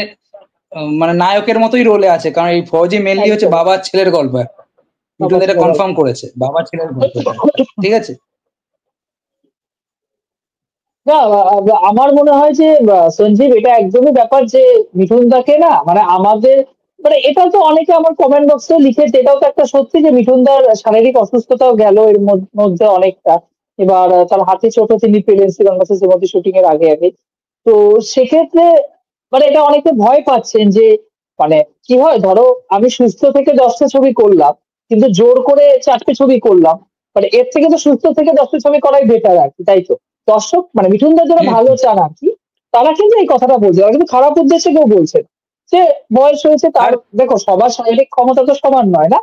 মানে নায়কের মতোই রোলে আছে, কারণ এই ফৌজি মেনলি হচ্ছে বাবার ছেলের গল্প, মিঠুন দা এটা কনফার্ম করেছে, বাবার ছেলের গল্প, ঠিক আছে। না, আমার মনে হয় যে সঞ্জীব, এটা একদমই ব্যাপার যে মিঠুন দাকে না, মানে আমাদের, মানে এটা তো অনেকে আমার কমেন্ট বক্সে লিখেছে, এটাও তো একটা সত্যি যে মিঠুন দার শারীরিক অসুস্থতাও গেল এর মধ্যে অনেকটা। এবার তার হাতে চোটও তিনি পেলেন শ্রীলঙ্কা শ্রীমতী শুটিং এর আগে আগে। তো সেক্ষেত্রে মানে এটা অনেকে ভয় পাচ্ছেন যে মানে কি হয়, ধরো আমি সুস্থ থেকে 10টা ছবি করলাম, কিন্তু জোর করে 4টে ছবি করলাম, মানে এর থেকে তো সুস্থ থেকে 10টা ছবি করাই বেটার আর কি, তাই তো? দর্শক মানে মিঠুন দা যারা ভালো চান আর কি, তারা কিন্তু এই কথাটা বলছে, ওরা কিন্তু খারাপ উদ্দেশ্যে কেউ বলছে না। যে বয়স হয়েছে তার, দেখো সবার শারীরিক ক্ষমতা তো সমান নয় না,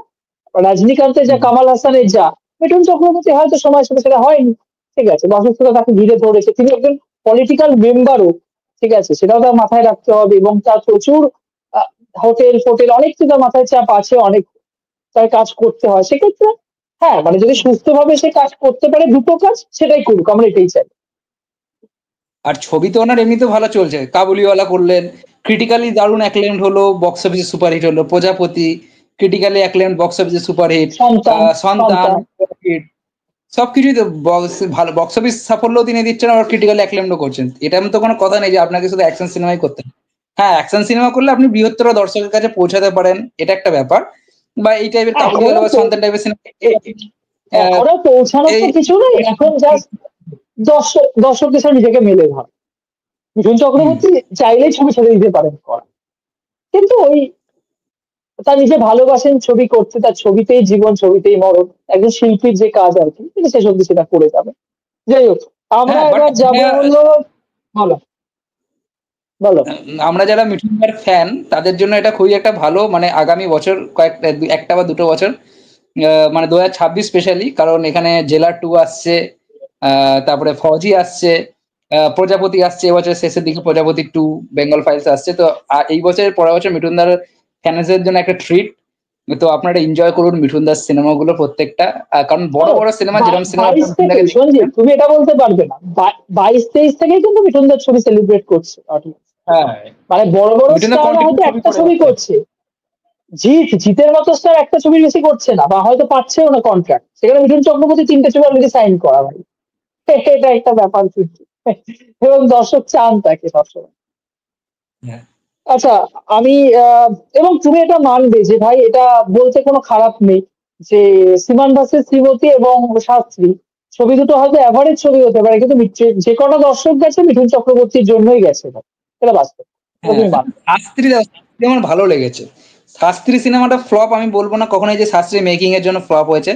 রজনীকান্তের যা, কামাল হাসানের যা, মিঠুন চক্রবর্তী হয়তো সময়ের সাথে সেটা হয়নি, ঠিক আছে, অসুস্থতা তাকে ঘিরে ধরেছে, তিনি একজন পলিটিক্যাল মেম্বারও, ঠিক আছে, সেটাও তার মাথায় রাখতে হবে, এবং তার প্রচুর হোটেল ফোটেল অনেক কিছু তার মাথায় চাপ আছে, অনেক তার কাজ করতে হয়। সেক্ষেত্রে হ্যাঁ মানে যদি সুস্থভাবে সে কাজ করতে পারে দুটো কাজ সেটাই করুক, আমরা এটাই চাই। আর ছবি তো ওনার এমনিতে ভালো চলছে, কাবুলিওয়ালা করলেন, ক্রিটিক্যালি দারুণ অ্যাক্লেমড হলো, বক্স অফিসে সুপারহিট হলো, প্রজাপতি ক্রিটিক্যালি অ্যাক্লেমড, বক্স অফিসে সুপারহিট, সন্তান। সন্তান সন্তান। হিট, সবকিছুই তো ভালো বক্স অফিস সাফল্য তিনি দিচ্ছেন, আবার ক্রিটিক্যালি অ্যাক্লেমডও করছেন। এটা তো কোনো কথা নেই যে আপনাকে শুধু অ্যাকশন সিনেমাই করতে হবে। হ্যাঁ, অ্যাকশন সিনেমা করলে আপনি বৃহত্তর দর্শকের কাছে পৌঁছাতে পারেন, এটা একটা ব্যাপার। বা এই টাইপের এখনো কাবুলিওয়ালা বা সন্তান টাইপের সিনেমা এখনো পৌঁছানোর এই তো কিছু নেই, এখন জাস্ট দর্শকদের সাথে নিজেকে মেলে ধর। মিঠুন হুম, চক্রবর্তী চাইলেই ছবি ছেড়ে দিতে পারেন করা, কিন্তু ওই তার নিজে ভালোবাসেন ছবি করতে, তার ছবিতেই জীবন, ছবিতেই মরণ, একজন শিল্পীর যে কাজ আর কি, তিনি শেষ অব্দি সেটা করে যাবে। যাই হোক, আমরা হ্যাঁ, বাট এবার যাবো হলো, বলো বলো। আমরা যারা মিঠুনদার ফ্যান তাদের জন্য এটা খুবই একটা ভালো, মানে আগামী বছর কয়েকটা একটা বা দুটো বছর, মানে 2026 স্পেশালি, কারণ এখানে জেলার 2 আসছে, তারপরে ফৌজি আসছে, প্রজাপতি আসছে এবছর শেষের দিকে, প্রজাপতি 2, বেঙ্গল ফাইলস আসছে। তো এই বছরের পরের বছর মিঠুনদার ফ্যান্সদের জন্য একটা ট্রিট। তো আপনারা এনজয় করুন মিঠুনদার সিনেমাগুলো প্রত্যেকটা, কারণ বড় শোনো, বড় সিনেমা, যেরকম সিনেমা 22 আপনারা থেকে মিঠুনদাকে সঞ্জিত দেখেছেন। তুমি এটা বলতে পারবে না, 22-23 থেকেই কিন্তু মিঠুনদার ছবি সেলিব্রেট করছে audience। হ্যাঁ, মানে বড় বড় মিঠুনদা স্টাররা কন্টিনিউ হয়তো ছবি একটা করে ছবি যাচ্ছে। করছে, জিতের মতো স্টার একটা ছবির বেশি করছে না, বা হয়তো পাচ্ছেও না কন্ট্রাক্ট, সেখানে মিঠুন চক্রবর্তী 3টে ছবি অলরেডি সাইন করা ভাই। এটা একটা ব্যাপার কিন্তু, এবং দর্শক চান তাকে সবসময়। হ্যাঁ, আচ্ছা, আমি এবং তুমি এটা মানবে যে ভাই এটা বলতে কোনো খারাপ নেই যে সীমান ভার্সেস শ্রীমতী এবং শাস্ত্রী ছবি দুটো হয়তো অ্যাভারেজ ছবি হতে পারে, কিন্তু যে কটা দর্শক গেছে মিঠুন চক্রবর্তীর জন্যই গেছে ভাই। এটা বাস্তব, এটা হ্যাঁ, তুমি মানবে। শাস্ত্রী আমার ভালো লেগেছে। শাস্ত্রী সিনেমাটা ফ্লপ আমি বলবো না কখনোই যে শাস্ত্রী মেকিং এর জন্য ফ্লপ হয়েছে।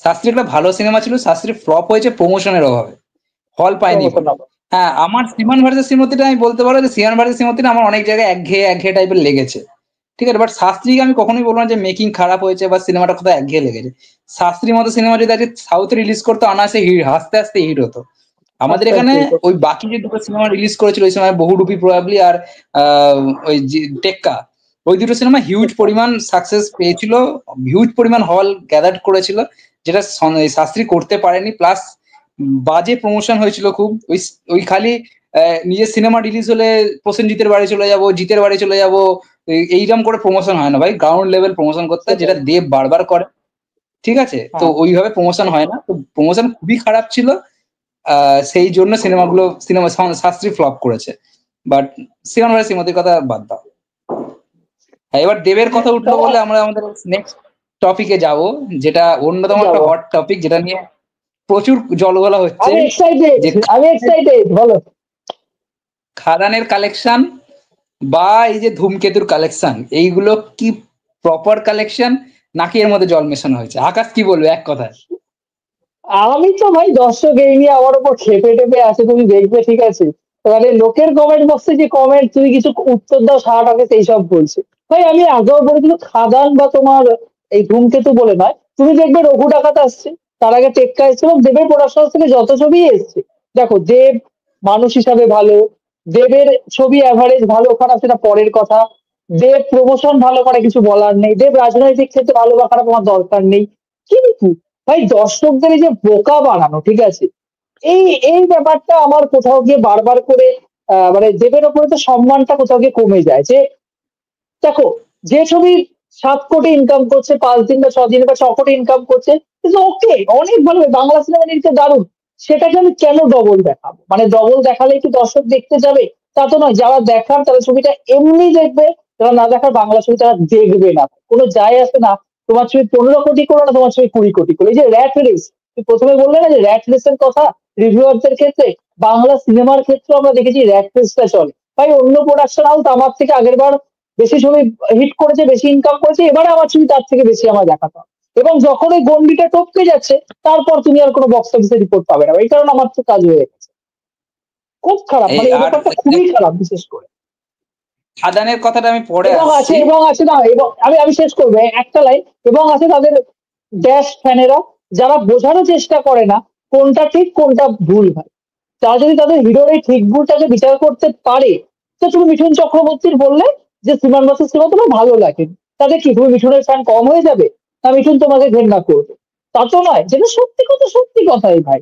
শাস্ত্রী একটা ভালো সিনেমা ছিল, শাস্ত্রী ফ্লপ হয়েছে প্রমোশনের অভাবে, হল পায়নি প্রমোশন বলে। হবে। হ্যাঁ, আমার শ্রীমান ভার্সেস শ্রীমতীটা আমি বলতে পারো যে শ্রীমান ভার্সেস শ্রীমতীটা আমার অনেক জায়গায় একঘেয়ে একঘেয়ে টাইপের লেগেছে। ঠিক আছে, বাট শাস্ত্রীকে আমি কখনোই বলবো না যে মেকিং খারাপ হয়েছে বা সিনেমাটা কোথাও একঘেয়ে লেগেছে। শাস্ত্রীর মতো সিনেমা যদি আজকে সাউথে রিলিজ করতো, অনায়াসে হিট, হাসতে হাসতে হিট হতো। আমাদের আস্তে এখানে আস্তে ওই বাকি যে দুটো সিনেমা রিলিজ করেছিল ওই সময়, বহুরূপী প্রবাবলি আর ওই টেক্কা, ওই দুটো সিনেমা হিউজ পরিমাণ সাকসেস পেয়েছিল, হিউজ পরিমাণ হল গ্যাদার করেছিল, যেটা শাস্ত্রী করতে পারেনি। প্লাস বাজে প্রমোশন হয়েছিল খুব, ওই ওই খালি নিজের সিনেমা রিলিজ হলে প্রসেনজিতের বাড়ি চলে যাব, জিতের বাড়ি চলে যাব, এইরকম করে প্রমোশন হয় না ভাই, গ্রাউন্ড লেভেল প্রমোশন করতে হয়, যেটা সেটাই। দেব বারবার করে। ঠিক আছে, তো হ্যাঁ, ওইভাবে প্রমোশন হয় না, তো প্রমোশন খুবই খারাপ ছিল। সেই জন্য সিনেমা শাস্ত্রী ফ্লপ করেছে। বাট সিনেমা শ্রীমতির কথা বাদ দাও। হ্যাঁ, এবার দেবের কথা উঠলো বলে আমরা আমাদের নেক্সট টপিকে যাব, যেটা অন্যতম একটা যাবো। হট টপিক, যেটা নিয়ে প্রচুর জলঘোলা হচ্ছে, আমি এক্সাইটেড, যে আমি এক্সাইটেড, বলো। খাদানের কালেকশন বা এই যে ধূমকেতুর কালেকশন, এইগুলো কি প্রপার কালেকশন, নাকি এর মধ্যে জল মেশানো হয়েছে? আকাশ কি বলবে এক কথায়? আমি তো ভাই দর্শক এই নিয়ে আমার উপর খেপে টেপে আছে, তুমি দেখবে ঠিক আছে। এবারে লোকের কমেন্ট বক্সে যে কমেন্ট, তুমি কিছু উত্তর দাও সারাটাকে সেই সব বলছে। ভাই আমি আগেও বলেছিল খাদান বা তোমার এই ধূমকেতু বলে নয়, তুমি দেখবে রঘু ডাকাত আসছে, তার আগে টেক্কা এসছে, এবং দেবের প্রোডাকশন থেকে যত ছবি এসছে, দেখো দেব মানুষ হিসাবে ভালো, দেবের ছবি অ্যাভারেজ ভালো খারাপ সেটা পরের কথা, দেব প্রমোশন ভালো করে কিছু বলার নেই, দেব রাজনৈতিক ক্ষেত্রে ভালো বা খারাপ আমার দরকার নেই, কিন্তু ভাই দর্শকদের এই যে বোকা বানানো, ঠিক আছে, এই এই ব্যাপারটা আমার কোথাও গিয়ে বারবার করে মানে দেবের ওপরে তো সম্মানটা কোথাও গিয়ে কমে যায়। যে দেখো, যে ছবি 7 কোটি ইনকাম করছে 5 দিন বা 6 দিন বা 6 কোটি ইনকাম করছে, কিন্তু ওকে অনেক ভালো, বাংলা সিনেমা নিচ্ছে দারুণ, সেটাকে আমি কেন ডবল দেখাবো? মানে ডবল দেখালে কি দর্শক দেখতে যাবে? তা তো নয়, যারা দেখার তারা ছবিটা এমনি দেখবে, যারা না দেখার বাংলা ছবি তারা দেখবে না, কোনো যায় আসে না। তোমার ছবি 15 কোটি করো না, তোমার ছবি 20 কোটি করো, এই যে র্যাট রেস, তুই প্রথমে বললে না যে র্যাট রেসের কথা, রিভিউয়ারদের ক্ষেত্রে, বাংলা সিনেমার ক্ষেত্রে আমরা দেখেছি র্যাট রেসটা চলে। ভাই অন্য প্রোডাকশন হাউস আমার থেকে আগের বার বেশি ছবি হিট করেছে, বেশি ইনকাম করেছে, এবারে আমার ছবি তার থেকে বেশি আমার দেখাতে হবে, এবং যখন ওই গন্ডিটা টপকে যাচ্ছে, তারপর তুমি আর কোনো বক্স অফিসে রিপোর্ট পাবে না, এই কারণে আমার তো কাজ হয়ে গেছে। খুব খারাপ, এই মানে এই আর ব্যাপারটা খুবই খারাপ বিশেষ করে। খাদানের কথাটা আমি পরে এবং আছে, আসছি। এবং আছে না, এবং আমি আমি শেষ করবো একটা লাইন, এবং আছে তাদের ড্যাশ ফ্যানেরা, যারা বোঝানোর চেষ্টা করে না কোনটা ঠিক কোনটা ভুল হয়। তারা যদি তাদের হিরোর এই ঠিক ভুলটাকে বিচার করতে পারে, তো তুমি মিঠুন চক্রবর্তীর বললে যে শ্রীমান বাসের সিনেমা তোমার ভালো লাগে, তাতে কি তুমি মিঠুনের ফ্যান কম হয়ে যাবে, না মিঠুন তোমাকে ঘেন্না করবে? তা তো নয়, যেটা সত্যি কথাই ভাই।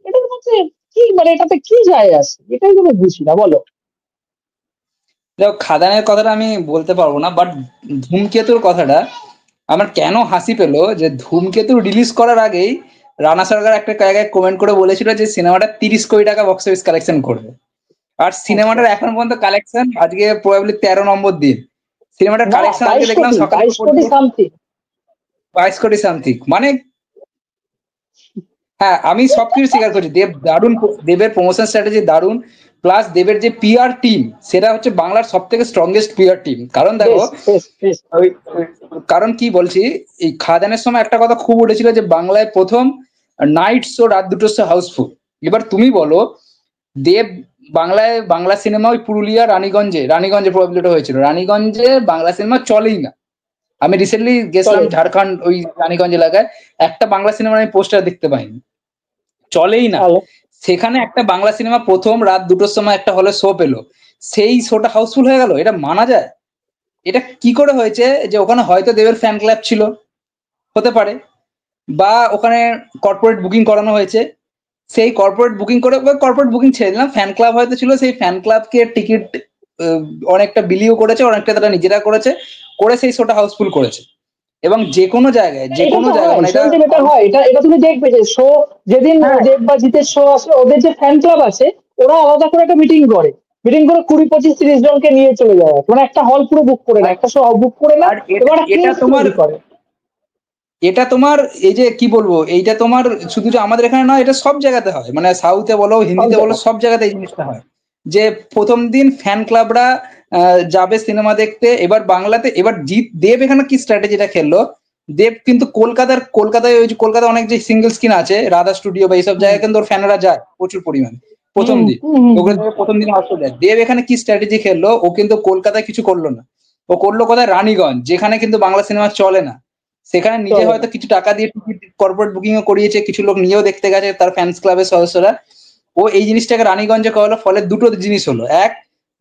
এটার মধ্যে কি মানে এটাতে কি যায় আসে, এটাই তুমি বুঝি না বলো। দেখো খাদানের কথাটা আমি বলতে পারবো না, বাট ধূমকেতুর কথাটা আমার কেন হাসি পেলো যে ধূমকেতু রিলিজ করার আগেই রানা সরকার একটা জায়গায় কমেন্ট করে বলেছিল যে সিনেমাটা 30 কোটি টাকা বক্স অফিস কালেকশন করবে। আর আচ্ছা সিনেমাটার এখন পর্যন্ত কালেকশন আজকে প্রবাবলি 13 নম্বর দিন। সিনেমাটার না, কালেকশন আজকে 22 দেখলাম কোটি সকালে 22 কোটি সামথিং। 22 কোটি সামথিং, মানে হ্যাঁ আমি সবকিছু স্বীকার করছি, দেব দারুণ, দেবের প্রমোশন স্ট্র্যাটেজি দারুণ, প্লাস দেবের যে পিআর টিম সেটা হচ্ছে বাংলার সব থেকে স্ট্রংগেস্ট পিআর টিম। কারণ দেখো বেশ বেশ বেশ। কারণ কি বলছি, এই খাদানের সময় একটা কথা খুব উঠেছিল যে বাংলায় প্রথম নাইট শো, রাত দুটোর শো হাউসফুল। এবার তুমি বলো দেব বাংলায় বাংলা সিনেমা ওই পুরুলিয়া রানীগঞ্জে প্রবাবিলিটি হয়েছিল, রানীগঞ্জে বাংলা সিনেমা চলেই না। আমি রিসেন্টলি গেছিলাম চলে ঝাড়খণ্ড ওই রানীগঞ্জ এলাকায়, একটা বাংলা সিনেমার আমি পোস্টার দেখতে পাইনি, চলেই না। চলো। সেখানে একটা বাংলা সিনেমা প্রথম রাত দুটোর সময় একটা হলে শো পেলো, সেই শোটা হাউসফুল হয়ে গেল, এটা মানা যায়? এটা কি করে হয়েছে? যে ওখানে হয়তো দেবের ফ্যান ক্লাব ছিল, হতে পারে, বা ওখানে কর্পোরেট বুকিং করানো হয়েছে, সেই কর্পোরেট বুকিং করে, কর্পোরেট বুকিং ছেড়ে দিলাম, ফ্যান ক্লাব হয়তো ছিল, সেই ফ্যান ক্লাবকে টিকিট অনেকটা বিলিও করেছে, অনেকটা তারা নিজেরা করেছে, করে সেই শোটা হাউসফুল করেছে। এবং যে কোনো জায়গায় এটা তো হয় মানে এটা সঞ্জীব, এটা হয়, এটা এটা তুমি দেখবে যে শো যেদিন হ্যাঁ দেব বা জিতের শো আসে, ওদের যে ফ্যান ক্লাব আছে ওরা আলাদা করে একটা মিটিং করে 20, 25, 30 জনকে নিয়ে চলে যায়, মানে একটা হল পুরো বুক করে আর নেয়, একটা শো বুক করে নেয়, আর এটা এবং একটা এটা ক্রেজ তোমার তৈরি করে। এটা তোমার এই যে কি বলবো, এইটা তোমার শুধু যে আমাদের এখানে নয়, এটা সব জায়গাতে হয়, মানে সাউথে বলো, সব হিন্দিতে বলো, জায়গায় সব জায়গাতে এই জিনিসটা হয় যে প্রথম দিন ফ্যান ক্লাবরা যাবে সিনেমা দেখতে। এবার বাংলাতে এবার দেব এখানে কি স্ট্র্যাটেজিটা খেললো, দেব কিন্তু কলকাতায় ওই যে কলকাতায় অনেক যে সিঙ্গেল স্ক্রিন আছে, রাধা স্টুডিও বা এইসব হুম জায়গায় কিন্তু ওর ফ্যানেরা যায় প্রচুর পরিমাণে প্রথম হুম দিন। হুম হুম ওগুলো থেকে প্রথম দিন আসতে যায়। দেব এখানে কি স্ট্র্যাটেজি খেললো, ও কিন্তু কলকাতায় কিছু করলো না, ও করলো কোথায়, রানীগঞ্জ, যেখানে কিন্তু বাংলা সিনেমা চলে না। সেখানে নিজে চলে না। হয়তো কিছু টাকা দিয়ে টিকিট কর্পোরেট বুকিং ও করিয়েছে, কিছু লোক নিজেও দেখতে গেছে, তার ফ্যান্স ক্লাবের সদস্যরা। ও এই জিনিসটাকে রানীগঞ্জে করালো, ফলে দুটো জিনিস হলো, এক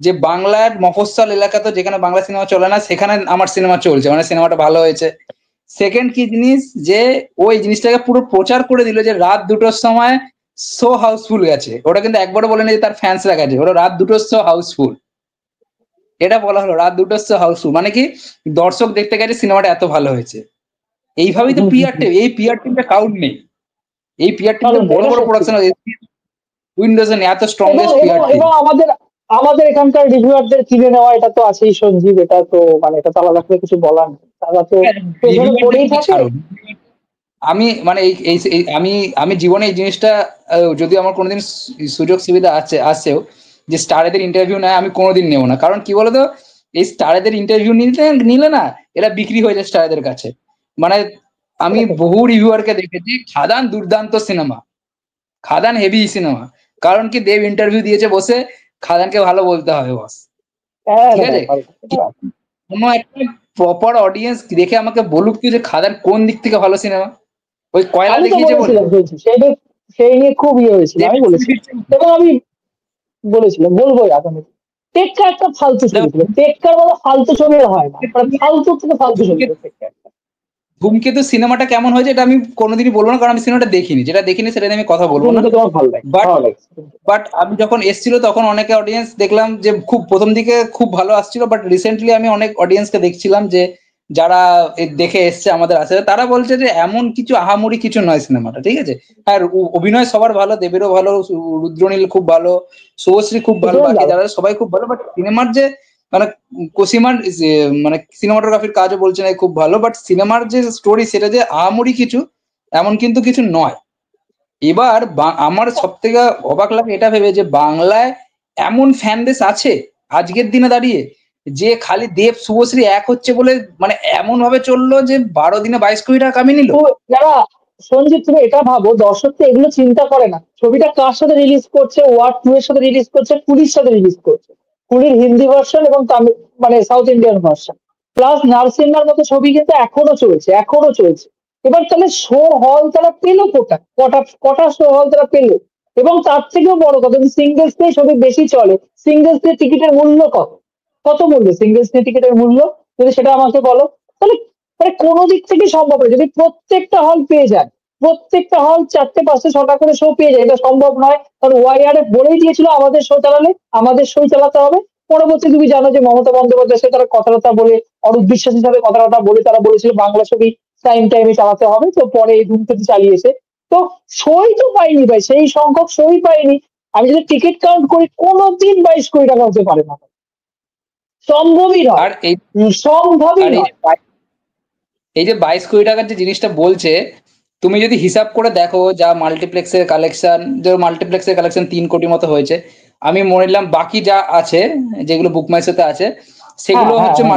যে বাংলার মফস্বল এলাকাতে যেখানে বাংলা সিনেমা চলে না সেখানে আমার সিনেমা চলছে, মানে সিনেমাটা ভালো হয়েছে। সেকেন্ড কি জিনিস, যে ও এই জিনিসটাকে পুরো প্রচার করে দিল যে রাত দুটোর সময় শো হাউসফুল গেছে। ওটা কিন্তু একবারও বলেনি যে তার ফ্যান্সরা গেছে, ওটা রাত দুটোর শো হাউসফুল, এটা বলা হলো রাত দুটোর শো হাউসফুল, মানে কি দর্শক দেখতে গেছে, সিনেমাটা এত ভালো হয়েছে। এইভাবেই তো পিআর টিম, এই পিআর টিমটা কাউন্ট নেই, এই পিআর টিমটা কারণ বড় এটা বড় সত্যি প্রোডাকশন, কথা। উইন্ডোজ এত এবং স্ট্রংগেস্ট এবং পিআর টিম। এবং আমাদের আমাদের এখানকার রিভিউয়ারদের কিনে নেওয়া, এটা তো আছেই সঞ্জীব, এটা তো মানে এটা তো আলাদা করে কিছু বলার নেই, তারা তো পেছনে রিভিউয়ারদের পড়েই তুমি থাকে। ছাড়ো, আমি মানে আমি আমি জীবনে এই জিনিসটা যদি আমার কোনোদিন সুযোগ সুবিধা আসেও যে স্টারেদের ইন্টারভিউ নেয়, আমি কোনোদিন নেবো না। কারণ কি বলতো, এই স্টারেদের ইন্টারভিউ নিলে না এরা বিক্রি হয়ে যায় স্টারেদের কাছে। মানে আমি এটা তো বহু রিভিউয়ারকে দেখেছি, খাদান দুর্দান্ত সিনেমা, খাদান হেভি সিনেমা, কারণ কি দেব ইন্টারভিউ দিয়েছে বসে, খাদানকে ভালো বলতে হবে বস, ঠিক আছে? কোনো একটা প্রপার অডিয়েন্স দেখে আমাকে বলুক কি যে খাদান কোন দিক থেকে ভালো সিনেমা, ওই কয়লা আমি তো দেখিয়েছে বলে? বলেছিলাম শুনছি সেইটা, সেই নিয়ে খুব ইয়ে হয়েছিল, আমি বলেছিলাম। এবং আমি বলেছিলাম, বলবোই আগামী। টেক্কা একটা ফালতু ছবি ছিল, টেক্কার বলা ফালতু ছবি হয় না, মানে ফালতু থেকে ফালতু ছবি ছিল টেক্কা। ধূমকেতু সিনেমাটা কেমন হয়েছে এটা আমি কোনোদিনই বলবো না, কারণ আমি সিনেমাটা দেখিনি, যেটা দেখিনি সেটা নিয়ে আমি কথা বলবো না। ধূমকেতু তোমার ভালো লাগে, বাট ভালো লাগে। বাট আমি যখন এসছিল তখন অনেকে অডিয়েন্স দেখলাম যে খুব প্রথম দিকে খুব ভালো আসছিল, বাট রিসেন্টলি আমি অনেক অডিয়েন্সকে দেখছিলাম যে যারা দেখে এসছে আমাদের আছে, তারা বলছে যে এমন কিছু আহামরি কিছু নয় সিনেমাটা, ঠিক আছে। আর অভিনয় সবার ভালো, দেবেরও ভালো, রুদ্রনীল খুব ভালো, শুভশ্রী খুব ভালো, ভীষণ বাকি ভালো। যারা সবাই খুব ভালো, বাট সিনেমার যে মানে কোসিমার মানে সিনেমাটোগ্রাফির কাজও বলছে না খুব ভালো, বাট সিনেমার যে স্টোরি সেটা যে আহামরি কিছু এমন কিন্তু কিছু নয়। এবার আমার সব থেকে অবাক লাগে এটা ভেবে যে বাংলায় এমন ফ্যান বেস আছে আজকের দিনে দাঁড়িয়ে, যে খালি দেব শুভশ্রী এক হচ্ছে বলে মানে এমন ভাবে চললো যে 12 দিনে 22 কোটি টাকা কামিয়ে নিল। তো যারা, সঞ্জিত তুমি এটা ভাবো, দর্শক তো এগুলো চিন্তা করে না, ছবিটা কার সাথে রিলিজ করছে, ওয়ার্ড 2 এর সাথে রিলিজ করছে, কুলির সাথে রিলিজ করছে, কুলির হিন্দি ভার্সন এবং তামিল মানে সাউথ ইন্ডিয়ান ভার্সন, প্লাস নারসিংহার মতো ছবি কিন্তু এখনো চলছে। এবার তাহলে শো হল তারা পেলো কোটা, কটা কটা শো হল তারা পেলো? এবং তার থেকেও বড় কথা, সিঙ্গেল স্ক্রিন ছবি বেশি চলে, সিঙ্গেল স্ক্রিন টিকিটের মূল্য কত? কত মূল্য সিঙ্গেল স্ক্রিন টিকিটের মূল্য? যদি সেটা আমাকে বলো, তাহলে মানে কোনো দিক থেকে সম্ভব নয় যদি প্রত্যেকটা হল পেয়ে যায়। প্রত্যেকটা হল 4টে 5টে 6টা করে শো পেয়ে যায়, এটা সম্ভব নয়, কারণ ওয়াইআরএফ বলেই দিয়েছিল আমাদের শো চালালে আমাদের শো চালাতে হবে। পরবর্তী তুমি জানো যে মমতা বন্দ্যোপাধ্যায়ের সাথে তারা কথাবার্তা বলে, অরূপ বিশ্বাসের সাথে কথাবার্তা বলে তারা বলেছিল বাংলা ছবি টাইম টাইমে চালাতে হবে, তো পরে এই ধূমকেতু চালিয়েছে। তো সই তো পাইনি ভাই, সেই সংখ্যক সই পাইনি। আমি যদি টিকিট কাউন্ট করি কোনোদিন 22 কোটি টাকা হতে পারে না, সম্ভবই নয়, আর এই সম্ভবই আর নয়। এই যে 22 কোটি টাকার যে জিনিসটা বলছে, তুমি যদি হিসাব করে দেখো যা মাল্টিপ্লেক্সের কালেকশন, যে মাল্টিপ্লেক্সের কালেকশন 3 কোটি মতো হয়েছে, আমি মনে নিলাম বাকি যা আছে যেগুলো বুকমাইশোতে আছে সেগুলো হ্যাঁ, হচ্ছে হ্যাঁ।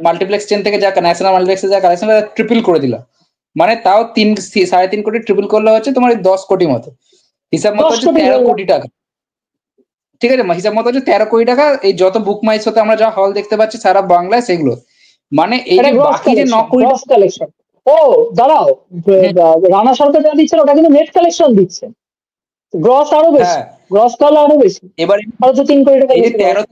মাল্টিপ্লেক্স চেন থেকে যা ন্যাশনাল মাল্টিপ্লেক্সে যা কালেকশন ট্রিপল করে দিলাম, মানে তাও 3.5 কোটি ট্রিপল করলে হচ্ছে তোমার 10 কোটি মতো, হিসাব মতো 10 হচ্ছে কোটি 13 কোটি টাকা। ঠিক আছে, হিসাব মতো হচ্ছে 13 কোটি টাকা। এই যত বুকমাইশোতে আমরা যা হল দেখতে পাচ্ছি সারা বাংলায় সেগুলো, মানে এই এটা যে গ্রস বাকি যে কালেকশন, 9 কোটি গ্রস কালেকশন। ও দাঁড়াও, হ্যাঁ, রানা সরকার যা দিচ্ছেন ওটা কিন্তু নেট কালেকশন দিচ্ছে, গ্রস আরো বেশি, হ্যাঁ, গ্রস তাহলে আরো বেশি, এবার আরো তো 3 কোটি টাকা এই যে বেশি পাওয়া। 13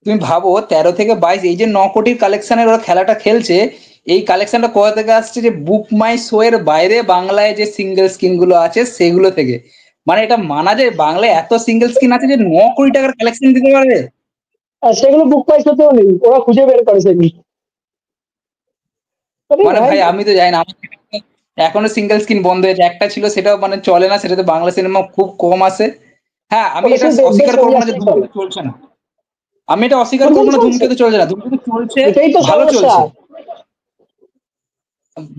তুমি ভাবো 13 থেকে 22 এই যে 9 কোটির কালেকশনের ওরা খেলাটা খেলছে, এই কালেকশনটা কোথা থেকে আসছে? যে বুক মাই শো এর বাইরে বাংলায় যে সিঙ্গেল স্ক্রিন গুলো আছে সেগুলো থেকে। মানে এটা মানা যায় বাংলায় এত সিঙ্গেল স্ক্রিন আছে যে 9 কোটি টাকার কালেকশন দিতে পারবে। আর সেগুলো বুক পাইসাতেও নেই, ওরা খুঁজে বের করে সেগুলি। আরে মানে ভাই, ভাই আমি তো জানি না, আমার এখনো সিঙ্গেল স্ক্রিন বন্ধ হয়েছে, একটা ছিল সেটাও মানে চলে না, সেটাতে বাংলা সিনেমা খুব কম আসে। হ্যাঁ, আমি ওটা এটা শুধু দেবদাস অস্বীকার ছবি করবো না যে আসলেই চলে, ধূমকেতু চলছে না, আমি এটা অস্বীকার করবো দুর্বল না চলছে, ধূমকেতু চলছে না, ধূমকেতু চলছে, এটাই তো ভালো সমস্যা। চলছে,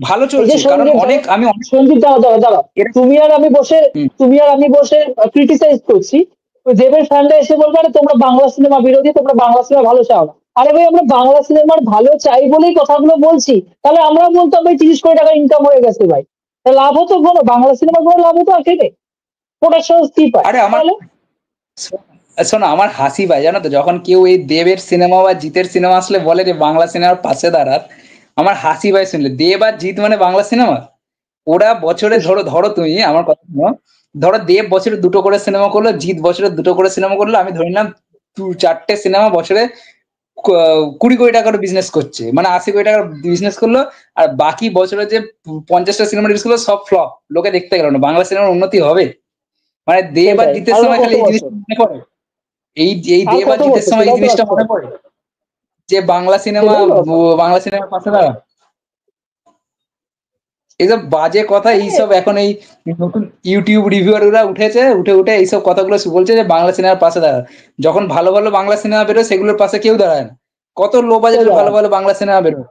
ভালো এই যে চলছে, কারণ সঞ্জীব অনেক আমি অনেক সঞ্জীব দাঁড়া দাঁড়া দাঁড়া, এর তুমি আর আমি বসে, হুম, তুমি আর আমি বসে ক্রিটিসাইজ করছি, ওই দেবের ফ্যানরা এসে বলবে আরে তোমরা বাংলা সিনেমা বিরোধী, তোমরা বাংলা সিনেমা ভালো চাও না। আরে ভাই আমরা বাংলা সিনেমার ভালো চাই বলেই কথাগুলো বলছি, তাহলে আমরা বলতাম ভাই 30 কোটি টাকা ইনকাম হয়ে গেছে ভাই, তা লাভ হতো কোনো, বাংলা সিনেমার কোনো লাভ হতো আখেরে, প্রোডাকশন কি পায় আরে আমার তাহলে? শোনো, আমার হাসি পায় জানো তো, যখন কেউ এই দেবের সিনেমা বা জিতের সিনেমা আসলে বলে যে বাংলা সিনেমার পাশে দাঁড়াত, আমার হাসি পায় শুনলে। দেব আর জিৎ মানে বাংলা সিনেমা, ওরা বছরে ধরো ধরো তুমি আমার কথা শোনো, ধরো দেব বছরে 2টো করে সিনেমা করলো, জিৎ বছরে 2টো করে সিনেমা করলো, আমি ধরে নিলাম 4টে সিনেমা বছরে 20 কোটি টাকার বিজনেস করছে, মানে 80 কোটি টাকার বিজনেস করলো, আর বাকি বছরে যে 50টা সিনেমা রিলিজ করলো সব ফ্লপ, লোকে দেখতে গেল না, বাংলা সিনেমার উন্নতি হবে? মানে দেব আর সেটাই, জিতের আরো সময় কত খালি এই জিনিসটা বছর, মনে পড়ে, এই আর দেব আর কত জিতের বছর সময় এই সেটাও তো জিনিসটা ব্যাপার, মনে পড়ে যে সেটাই তো ব্যাপার। বাংলা সিনেমার পাশে দাঁড়া। এইসব বাজে কথা, আরে এইসব এখন এই নতুন ইউটিউব রিভিউয়াররা উঠে উঠে এইসব কথাগুলো বলছে যে বাংলা সিনেমার পাশে দাঁড়া। যখন ভালো ভালো বাংলা সিনেমা বেরোয় সেগুলোর পাশে কেউ দাঁড়ায় না। কত লো কেউ বাজেটের ভালো দাঁড়ায় না। ভালো বাংলা সিনেমা বেরোয়,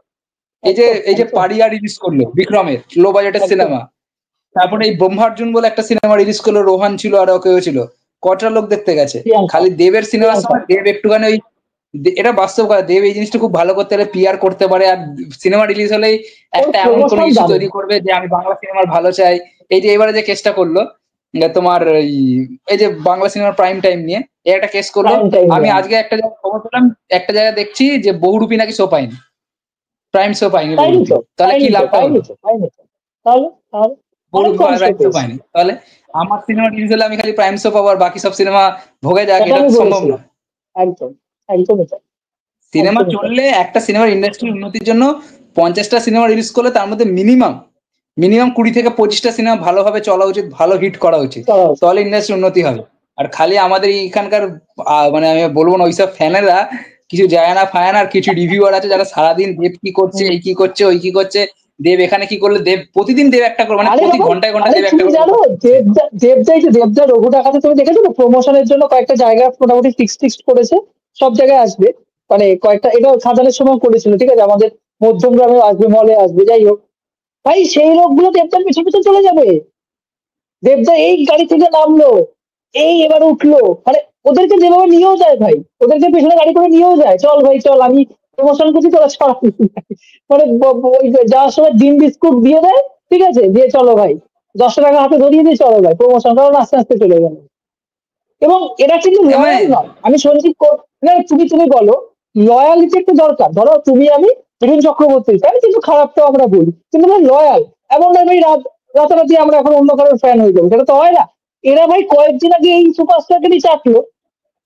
একদম এই যে একদম পারিয়া রিলিজ করলো বিক্রমের লো বাজেটের একদম। সিনেমা, তারপরে এই ব্রহ্মার্জুন বলে একটা সিনেমা রিলিজ করলো, রোহান ছিল আর কেউ ছিল, কটা লোক দেখতে গেছে? প্রিয়াঙ্কা, খালি দেবের সিনেমার প্রিয়াঙ্কা। সময় দেব একটুখানি ওই এটা বাস্তব কথা, দেব এই জিনিসটা খুব ভালো করতে পারে, পিআর করতে পারে, আর সিনেমা রিলিজ হলেই ওর একটা এমন কোনো প্রমোশন ইস্যু দারুণ। তৈরি করবে যে আমি বাংলা সিনেমার ভালো চাই। এই যে এবারে যে কেসটা করলো তোমার এই যে বাংলা সিনেমার প্রাইম টাইম নিয়ে এই একটা কেস করলো, প্রাইম টাইম আমি নিয়ে। আজকে একটা জায়গায় খবর পেলাম, একটা জায়গায় দেখছি যে বহুরূপী নাকি শো পায়নি, প্রাইম শো পায়নি পাইনি বহুরূপী, তো, তাহলে কি পাইনি তো, লাভটা পাইনি হলো? তো, পাইনি তো। তাহলে তাহলে অনেক বহুরূপী কম শো প্রাইম শো পেয়েছে। পায়নি, তাহলে আমার সিনেমা রিলিজ হলে আমি খালি প্রাইম শো পাবো আর বাকি সব সিনেমা ভোগে যাক, এটা এটা আমি তো সম্ভব বলেছিলাম, নয়। একদম, একদমই তাই, সিনেমা একদমই তাই। চললে একটা সিনেমার ইন্ডাস্ট্রির উন্নতির জন্য 50টা সিনেমা রিলিজ করলে তার মধ্যে মিনিমাম মিনিমাম 20 থেকে 25টা সিনেমা ভালোভাবে চলা উচিত, ভালো হিট করা উচিত, চলো, তাহলে ইন্ডাস্ট্রির উন্নতি হবে। আর খালি আমাদের এখানকার মানে আমি বলবো না ওইসব ফ্যানেরা কিছু যায় না ফায় না, আর কিছু রিভিউয়ার আছে যারা সারাদিন দেব কি করছে, হুম। এই কি করছে, ওই কি করছে, দেব এখানে কি করলে, দেব প্রতিদিন দেব একটা করে, মানে আরে প্রতি বাবা, ঘন্টায় ঘন্টায় আরে দেব একটা তুমি করে জানো কথা বলছে। দেবদা রঘু ডাকাতে তুমি দেখেছো তো, প্রমোশনের জন্য কয়েকটা জায়গা মোটামুটি ফিক্সড করেছে, সব জায়গায় আসবে, মানে কয়েকটা, এটা খাদানের সময় করেছিল, ঠিক আছে, আমাদের মধ্যমগ্রামে আসবে, মলে আসবে, যাই হোক। ভাই সেই লোকগুলো দেবদার পিছনে পিছনে চলে যাবে, দেবদা এই গাড়ি থেকে নামলো, এই এবার উঠলো, মানে ওদেরকে যেভাবে নিয়েও যায় ভাই, ওদেরকে পেছনে গাড়ি করে নিয়েও যায়, চল ভাই চল, আমি প্রমোশন করছি তোরা চল। মানে ওই যাওয়ার সময় ডিম বিস্কুট দিয়ে দেয়, ঠিক আছে, দিয়ে চলো ভাই, 10 টাকা হাতে ধরিয়ে দিয়ে চলো ভাই প্রমোশন, কারণ আস্তে আস্তে চলে গেল। এবং এটা কিন্তু মানে লয়াল নয়, আমি সঞ্জীব না, তুমি বলো, লয়ালিটি একটু দরকার, ধরো তুমি আমি মিঠুন চক্রবর্তী ফ্যান, কিন্তু খারাপটাও আমরা বলি, কিন্তু ভাই লয়াল, এমন না ভাই রাতারাতি আমরা এখন অন্য কারোর ফ্যান হয়ে যাবো, সেটা তো হয় না। এরা ভাই কয়েকদিন আগে এই সুপারস্টারকে নিয়ে চাটলো,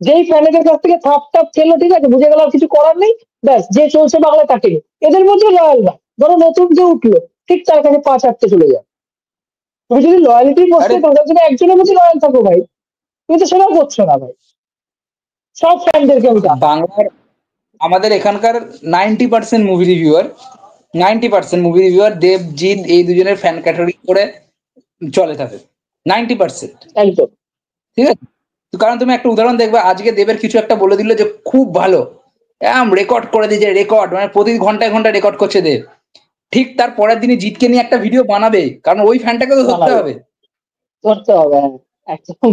যেই ফ্যানেদের কাছ থেকে থাপ টাপ খেলো, ঠিক আছে, বুঝে গেল আর কিছু করার নেই, ব্যাস যে চলছে বাংলা তাকে নিয়ে। এদের মধ্যে লয়াল না, ধরো নতুন যে উঠলো, ঠিক তার কাছে 5-8টে চলে যাবে। তুমি যদি লয়ালিটি আরে পোস্টে তোমরা যদি একজনের প্রতি লয়াল থাকো ভাই, তুমি তো সেটাও করছো না ভাই। সব ফ্যানদেরকে আমি টাকা বাংলার আমাদের এখানকার 90% movie reviewer 90% movie reviewer Debjit এই দুজনের ফ্যান ক্যাটাগরি করে চলে তাদের 90%। একদম। ঠিক আছে, তো কারণ তুমি একটা উদাহরণ দেখবে, আজকে দেবের কিছু একটা বলে দিল যে খুব ভালো, রেকর্ড করে দিয়েছে, রেকর্ড মানে প্রতি ঘন্টায় ঘন্টায় রেকর্ড করছে দেব, ঠিক তার পরের দিনই জিতকে নিয়ে একটা ভিডিও বানাবে, কারণ ওই ফ্যানটাকে তো ধরতে হবে। করতে হবে, হ্যাঁ, একদম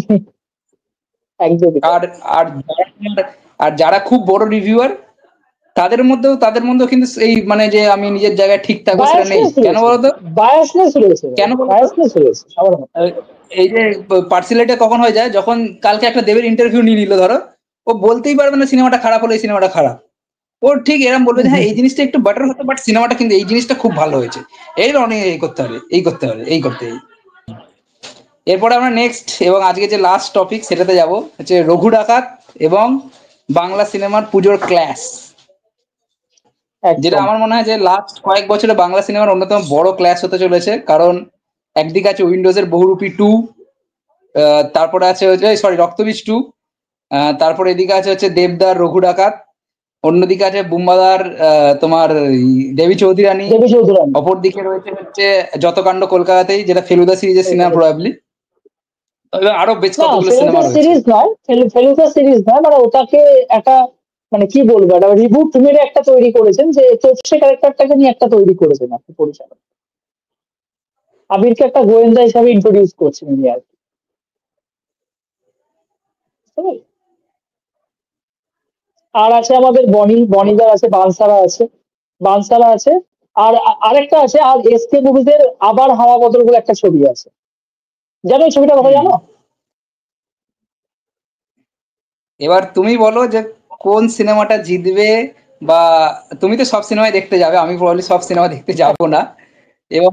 একদমই তাই। আর আর আর যারা খুব বড় রিভিউয়ার তাদের মধ্যেও কিন্তু এই মানে যে আমি নিজের জায়গায় ঠিক থাকবো সেটা নেই। বায়াসনেস কেন রয়েছে, বলতো? বায়াসনেস রয়েছে, কেন বলতো? বায়াসনেস রয়েছে সবার মধ্যে। এই যে পার্সিয়ালিটি কখন হয়ে যায়, যখন কালকে একটা দেবের ইন্টারভিউ নিয়ে নিল ধরো, ও বলতেই পারবে না সিনেমাটা খারাপ হলো, এই সিনেমাটা খারাপ। ও ঠিক এরকম বলবে যে হ্যাঁ এই জিনিসটা একটু বেটার হতো, বাট সিনেমাটা কিন্তু এই জিনিসটা খুব ভালো হয়েছে, এই অনেক এই করতে হবে, এই করতে হবে, এই করতে হবে। এরপরে আমরা নেক্সট এবং আজকে যে লাস্ট টপিক সেটাতে যাব, হচ্ছে রঘু ডাকাত এবং বাংলা সিনেমার পুজোর ক্ল্যাশ, যেটা একদম। আমার মনে হয় যে লাস্ট কয়েক বছরে বাংলা সিনেমার অন্যতম বড় ক্ল্যাশ হতে চলেছে। কারণ একদিকে আছে উইন্ডোজের বহুরূপী 2, তারপরে আছে হচ্ছে সরি রক্তবীজ 2, তারপরে এদিকে আছে হচ্ছে দেবদার রঘু ডাকাত, অন্যদিকে আছে বুম্বাদার তোমার দেবী চৌধুরানী, দেবী চৌধুরানী। অপরদিকে রয়েছে হচ্ছে যতকাণ্ড কলকাতাতেই, যেটা ফেলুদা সিরিজের সিনেমা প্রবাবলি, তবে আরো বেশ না, কতগুলো সিনেমা ফেলুদা রয়েছে। সিরিজ নয়, ফেলুদা সিরিজ নয়, মানে ওটাকে একটা মানে কি বলবো, একটা রিবুট মেরে একটা তৈরি করেছেন, যে তোপসে ক্যারেক্টারটাকে নিয়ে একটা তৈরি করেছেন আপনি পরিচালক, আবিরকে একটা গোয়েন্দা হিসাবে ইন্ট্রোডিউস করছেন উনি আর কি। বুঝতে পারলে? আর আছে আমাদের বনিদার আছে, বানসারা আছে, বানসারা আছে, আর আরেকটা আছে, আর এসকে মুভিজের আবার হাওয়া বদল বলে একটা ছবি আছে, জানো এই ছবিটা কথা হুম। জানো? এবার তুমি বলো যে কোন সিনেমাটা জিতবে, বা তুমি তো সব সিনেমায় দেখতে যাবে, আমি প্রবাবলি সব সিনেমা দেখতে যাব না, এবং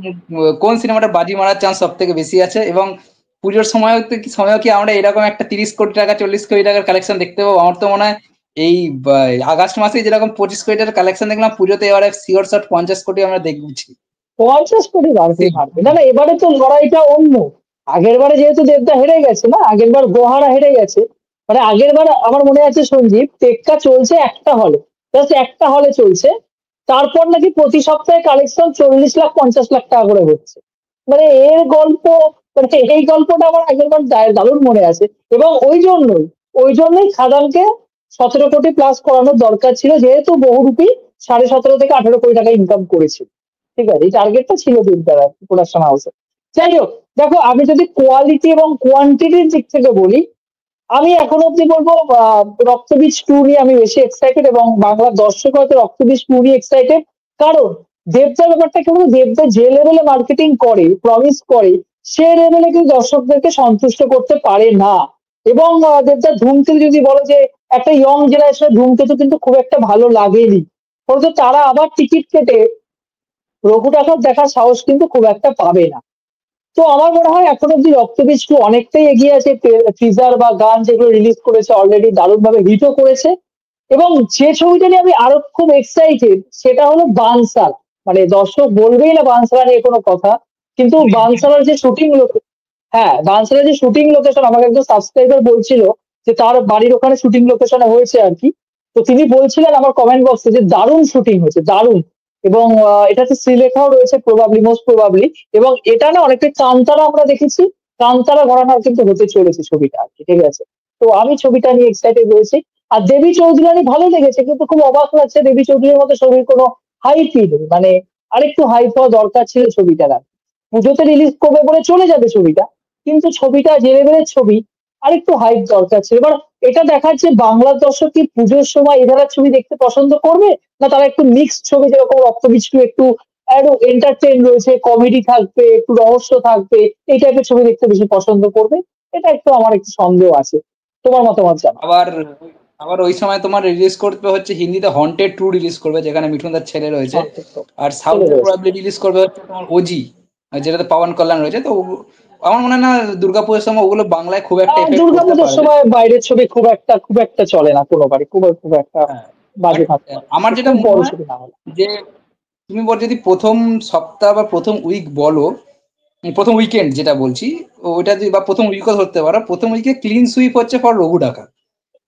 কোন সিনেমাটা বাজি মারার চান্স সব থেকে বেশি আছে, এবং পুজোর সময়ও কি আমরা এরকম একটা 30 কোটি টাকা 40 কোটি টাকার কালেকশন দেখতে পাবো? আমার তো মনে হয় এই আগস্ট মাসে যেরকম 25 কোটি টাকার কালেকশন দেখলাম, পুজোতে এবারে শিওর শট 50 কোটি আমরা দেখছি। 50 কোটি মারবে মারবে না, না এবারে তো লড়াইটা অন্য। আগের বারে যেহেতু দেবদা হেরে গেছে, না আগের বার গোহারা হেরে গেছে, মানে আগের বার আমার মনে আছে সঞ্জীব, টেক্কা চলছে একটা হলে, জাস্ট একটা হলে চলছে, তারপর নাকি প্রতি সপ্তাহে কালেকশন 40 লাখ 50 লাখ টাকা করে হচ্ছে। মানে এর গল্প, মানে এই গল্পটা আমার আগের বার দারুণ মনে আছে। এবং ওই জন্যই খাদানকে 17 কোটি প্লাস করানোর দরকার ছিল, যেহেতু বহুরূপী 17.5 থেকে 18 কোটি টাকা ইনকাম করেছিল। ঠিক আছে, এই টার্গেটটা ছিল দিনটার প্রোডাকশন হাউসে। যাই হোক, দেখো আমি যদি কোয়ালিটি এবং কোয়ান্টিটির দিক থেকে বলি, আমি এখন অব্দি বলবো রক্তবীজ 2 নিয়ে আমি বেশি এক্সাইটেড, এবং বাংলার দর্শক হয়তো রক্তবীজ 2 নিয়ে এক্সাইটেড। কারণ দেবদার ব্যাপারটা কি বলতো, দেবদা যে লেভেলে মার্কেটিং করে, প্রমিস করে, সে লেভেলে কিন্তু দর্শকদেরকে সন্তুষ্ট করতে পারে না। এবং দেবদার ধূমকেতু যদি বলো যে একটা ইয়ং জেনারেশনের ধূমকেতু কিন্তু খুব একটা ভালো লাগেনি, ফলত তারা আবার টিকিট কেটে রঘু ডাকাত দেখার সাহস কিন্তু খুব একটা পাবে না। তো আমার মনে হয় এখন অব্দি রক্তবীজ 2 অনেকটাই এগিয়ে আছে, টিজার বা গান যেগুলো রিলিজ করেছে অলরেডি দারুণ ভাবে হিটও করেছে। এবং যে ছবিটা নিয়ে আমি আরো খুব এক্সাইটেড সেটা হলো বানসার, মানে দর্শক বলবেই না বানসারা নিয়ে কোনো কথা, কিন্তু বানসারার যে শুটিং লোকেশন, হ্যাঁ বানসারার যে শুটিং লোকেশন, আমাকে একজন সাবস্ক্রাইবার বলছিল যে তার বাড়ির ওখানে শুটিং লোকেশনে হয়েছে আর কি। তো তিনি বলছিলেন আমার কমেন্ট বক্সে যে দারুণ শুটিং হয়েছে, দারুণ। এবং এটাতে শ্রীলেখাও রয়েছে প্রবাবলি, মোস্ট প্রবাবলি। এবং এটা না অনেকটা কান্তারা আমরা দেখেছি, কান্তারা ঘরানার কিন্তু হতে চলেছে ছবিটা আর কি। ঠিক আছে, তো আমি ছবিটা নিয়ে এক্সাইটেড রয়েছি। আর দেবী চৌধুরানী ভালো লেগেছে, কিন্তু খুব অবাক লাগছে দেবী চৌধুরীর মতো ছবির কোনো হাইপই নেই, মানে আরেকটু হাইপ হওয়া দরকার ছিল ছবিটার আর কি। পুজোতে রিলিজ করবে বলে চলে যাবে ছবিটা, কিন্তু ছবিটা যে লেভেলের ছবি, আরেকটু হাইপ দরকার ছিল। এবার এটা দেখার যে বাংলার দর্শক কি পুজোর সময় এ ধরনের ছবি দেখতে পছন্দ করবে, না তারা একটু মিক্সড ছবি যেরকম রক্তবীজ 2 একটু এন্টারটেইন রয়েছে, কমেডি থাকবে, একটু রহস্য থাকবে, এই টাইপের ছবি দেখতে বেশি পছন্দ করবে। এটা একটু আমার একটু সন্দেহ আছে। তোমার মতামত জানো? আবার আবার ওই সময় তোমার রিলিজ করবে হচ্ছে হিন্দিতে হন্টেড 2 রিলিজ করবে, যেখানে মিঠুন দার ছেলে রয়েছে। আর চলে সাউথে রয়েছে। প্রবাবলি রিলিজ করবে হচ্ছে তোমার ওজি, যেটাতে পাওয়ান কল্যাণ রয়েছে। তো আমার মনে হয় না দুর্গাপুজোর সময় ওগুলো বাংলায় খুব একটা এফেক্ট করতে দুর্গাপুজোর পারবে। সময় বাইরের ছবি খুব একটা চলে না কোনো বাড়ি, খুব একটা হ্যাঁ, বাট বাজে থাকতে পারে, আমার যেটা খুব মনে বড় হয় ছবি না হলে। যে তুমি যদি প্রথম সপ্তাহ বা প্রথম উইক বলো, প্রথম উইকেন্ড যেটা বলছি, ওইটা বা প্রথম উইকও ধরতে পারো, প্রথম উইকে ক্লিন সুইপ হচ্ছে ফর রঘু ডাকাত।